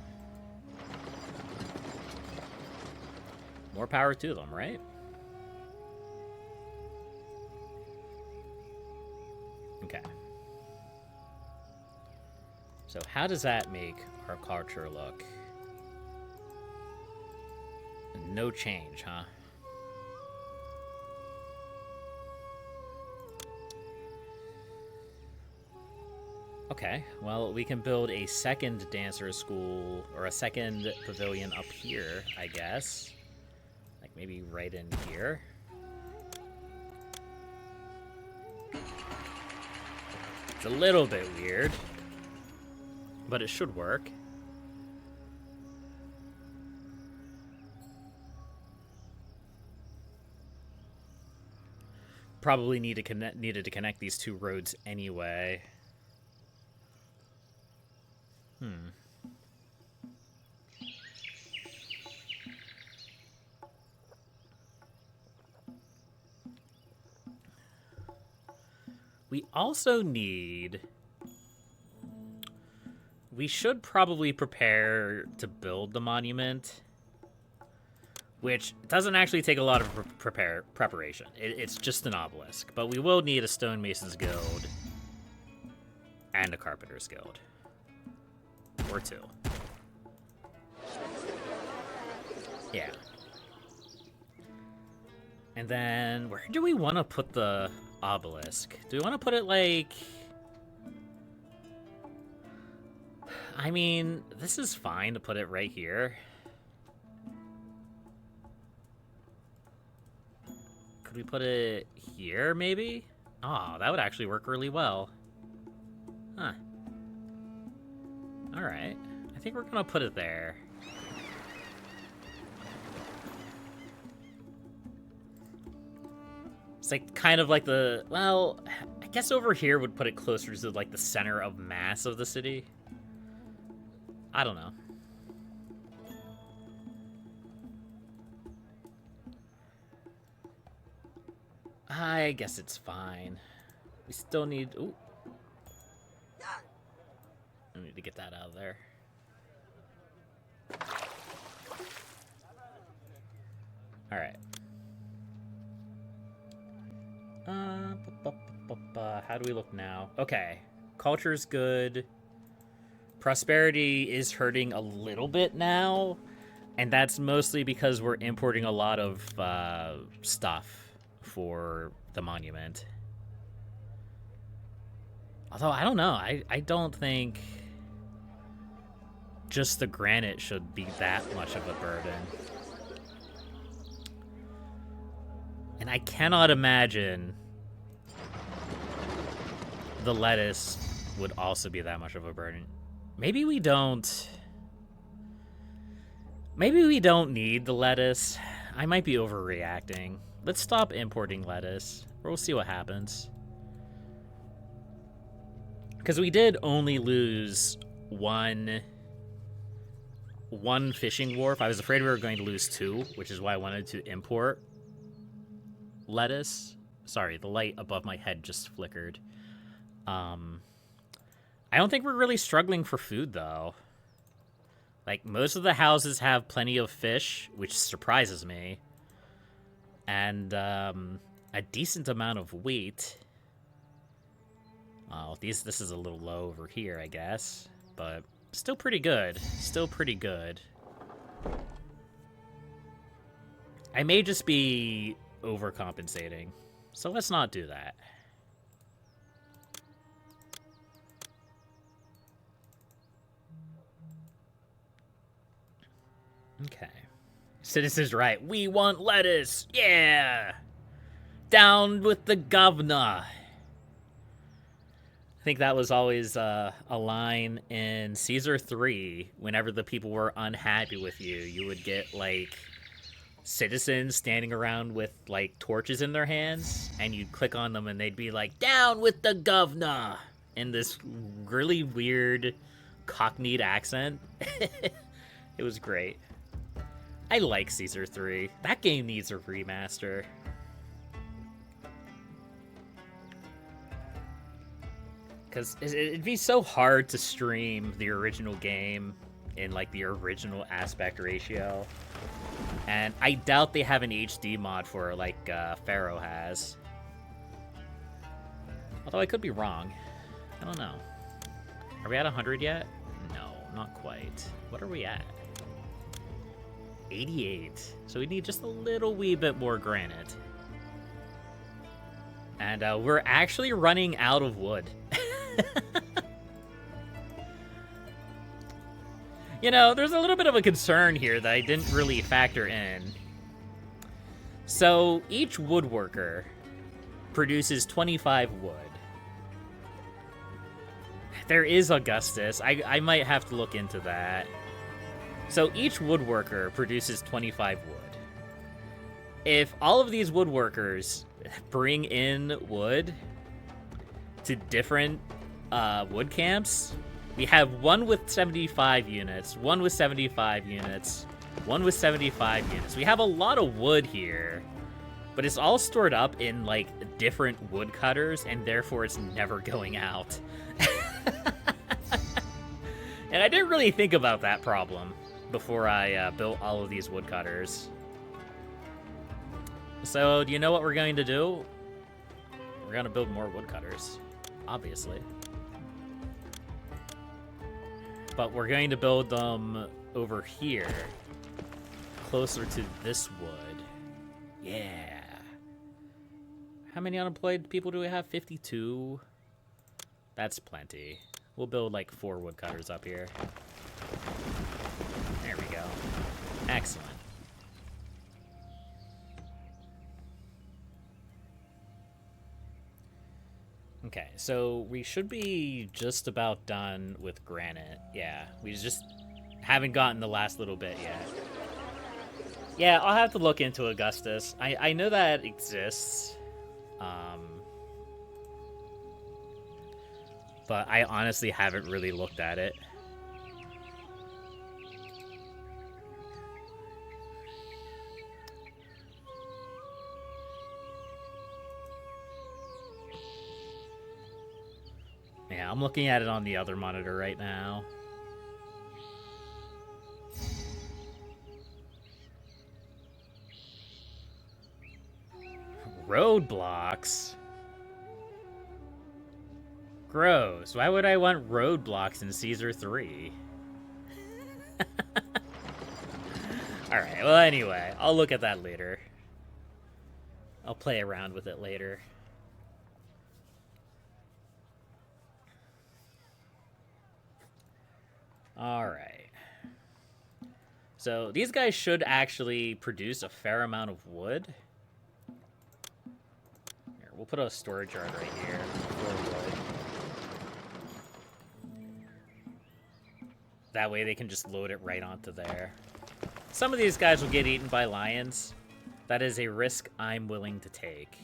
More power to them, right? Okay. So how does that make our culture look? No change, huh? Okay, well, we can build a second dancer school, or a second pavilion up here, I guess. Like, maybe right in here. It's a little bit weird, but it should work. Probably needed to connect these two roads anyway. We also need... We should probably prepare to build the monument, which doesn't actually take a lot of preparation. It's just an obelisk, but we will need a stonemason's guild and a carpenter's guild. Or two. Yeah. And then, where do we want to put the obelisk? Do we want to put it, like... I mean, this is fine to put it right here. Could we put it here, maybe? Oh, that would actually work really well. Huh. Alright. I think we're gonna put it there. It's like kind of like the, well, I guess over here would put it closer to like the center of mass of the city. I don't know. I guess it's fine. We still need, ooh. I need to get that out of there. All right. How do we look now? Okay. Culture's good. Prosperity is hurting a little bit now. And that's mostly because we're importing a lot of stuff for the monument. Although, I don't know. I don't think just the granite should be that much of a burden. And I cannot imagine the lettuce would also be that much of a burden. Maybe we don't... Maybe we don't need the lettuce. I might be overreacting. Let's stop importing lettuce. We'll see what happens. Because we did only lose one fishing wharf. I was afraid we were going to lose two, which is why I wanted to import lettuce. Sorry, the light above my head just flickered. I don't think we're really struggling for food, though. Like, most of the houses have plenty of fish, which surprises me. And a decent amount of wheat. Oh, this is a little low over here, I guess. But still pretty good. Still pretty good. I may just be overcompensating. So let's not do that. Okay. Citizen's right. We want lettuce. Yeah. Down with the governor. I think that was always a line in Caesar 3. Whenever the people were unhappy with you, you would get, like, citizens standing around with, like, torches in their hands, and you'd click on them and they'd be like, down with the governor, in this really weird Cockneyed accent. It was great. I like Caesar 3. That game needs a remaster. Because it'd be so hard to stream the original game in, like, the original aspect ratio. And I doubt they have an HD mod for it like Pharaoh has. Although I could be wrong. I don't know. Are we at 100 yet? No, not quite. What are we at? 88. So we need just a little wee bit more granite. And we're actually running out of wood. You know, there's a little bit of a concern here that I didn't really factor in. So each woodworker produces 25 wood. There is Augustus. I might have to look into that. So each woodworker produces 25 wood. If all of these woodworkers bring in wood to different wood camps, we have one with 75 units, one with 75 units, one with 75 units. We have a lot of wood here, but it's all stored up in, like, different wood cutters, and therefore it's never going out. And I didn't really think about that problem before I built all of these wood cutters. So, do you know what we're going to do? We're going to build more wood cutters, obviously. But we're going to build them over here, closer to this wood. Yeah. How many unemployed people do we have? 52? That's plenty. We'll build like 4 woodcutters up here. There we go. Excellent. Okay, so we should be just about done with granite. Yeah, we just haven't gotten the last little bit yet. Yeah, I'll have to look into Augustus. I know that exists. But I honestly haven't really looked at it. Yeah, I'm looking at it on the other monitor right now. Roadblocks? Gross. Why would I want roadblocks in Caesar 3? Alright, well anyway, I'll look at that later. I'll play around with it later. Alright. So, these guys should actually produce a fair amount of wood. Here, we'll put a storage yard right here for wood. That way they can just load it right onto there. Some of these guys will get eaten by lions. That is a risk I'm willing to take.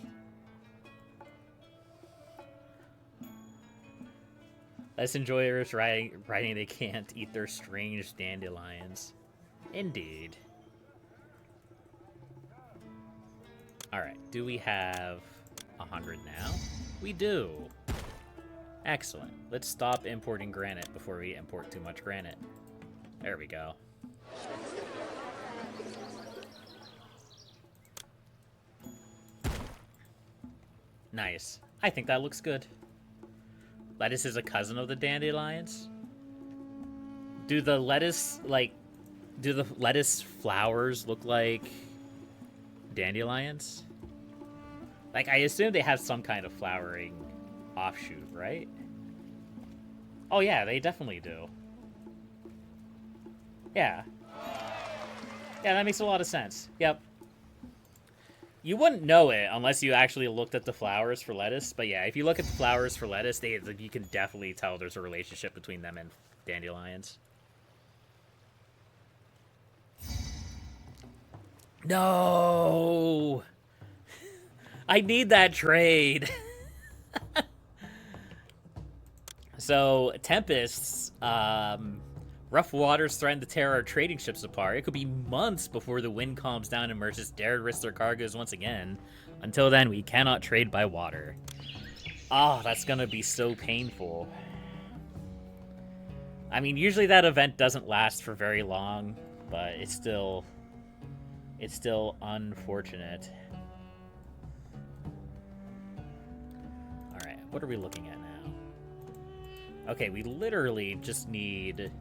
Less enjoyers riding they can't eat their strange dandelions. Indeed. Alright, do we have 100 now? We do. Excellent. Let's stop importing granite before we import too much granite. There we go. Nice. I think that looks good. Lettuce is a cousin of the dandelions? Do the lettuce flowers look like dandelions? Like, I assume they have some kind of flowering offshoot, right? Oh yeah, they definitely do. Yeah. Yeah, that makes a lot of sense. Yep. You wouldn't know it unless you actually looked at the flowers for lettuce, but yeah, if you look at the flowers for lettuce, you can definitely tell there's a relationship between them and dandelions. No! I need that trade! So, tempests, rough waters threaten to tear our trading ships apart. It could be months before the wind calms down and merchants dare to risk their cargoes once again. Until then, we cannot trade by water. Oh, that's gonna be so painful. I mean, usually that event doesn't last for very long, but it's still unfortunate. Alright, what are we looking at now? Okay, we literally just need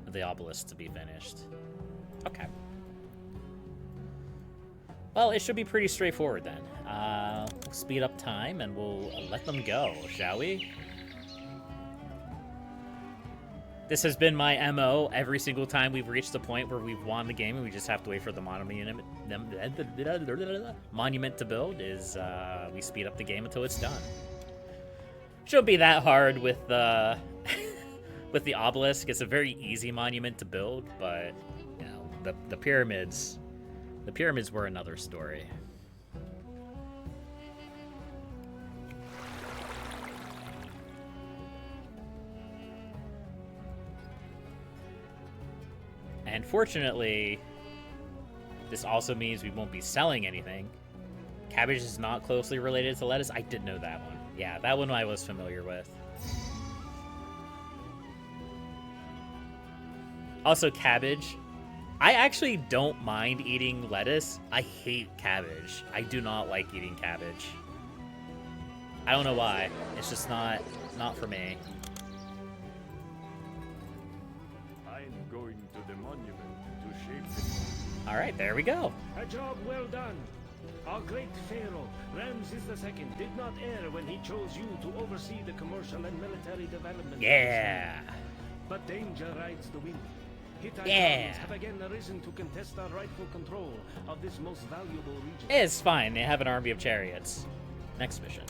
the obelisk to be finished. Okay. Well, it should be pretty straightforward then. We'll speed up time and we'll let them go, shall we? This has been my MO every single time we've reached the point where we've won the game and we just have to wait for the monument to build, is we speed up the game until it's done. Shouldn't be that hard with the with the obelisk. It's a very easy monument to build, but you know, the pyramids were another story. And fortunately, this also means we won't be selling anything. Cabbage is not closely related to lettuce. I did know that one. Yeah, that one I was familiar with. Also, cabbage. I actually don't mind eating lettuce. I hate cabbage. I do not like eating cabbage. I don't know why. It's just not for me. I'm going to the monument to shape it. Alright, there we go. A job well done. Our great Pharaoh, Ramses II, did not err when he chose you to oversee the commercial and military development. Yeah. But danger rides the wind. Hittite Yeah. armies have again arisen to contest our rightful control of this most valuable region. It's fine. They have an army of chariots. Next mission.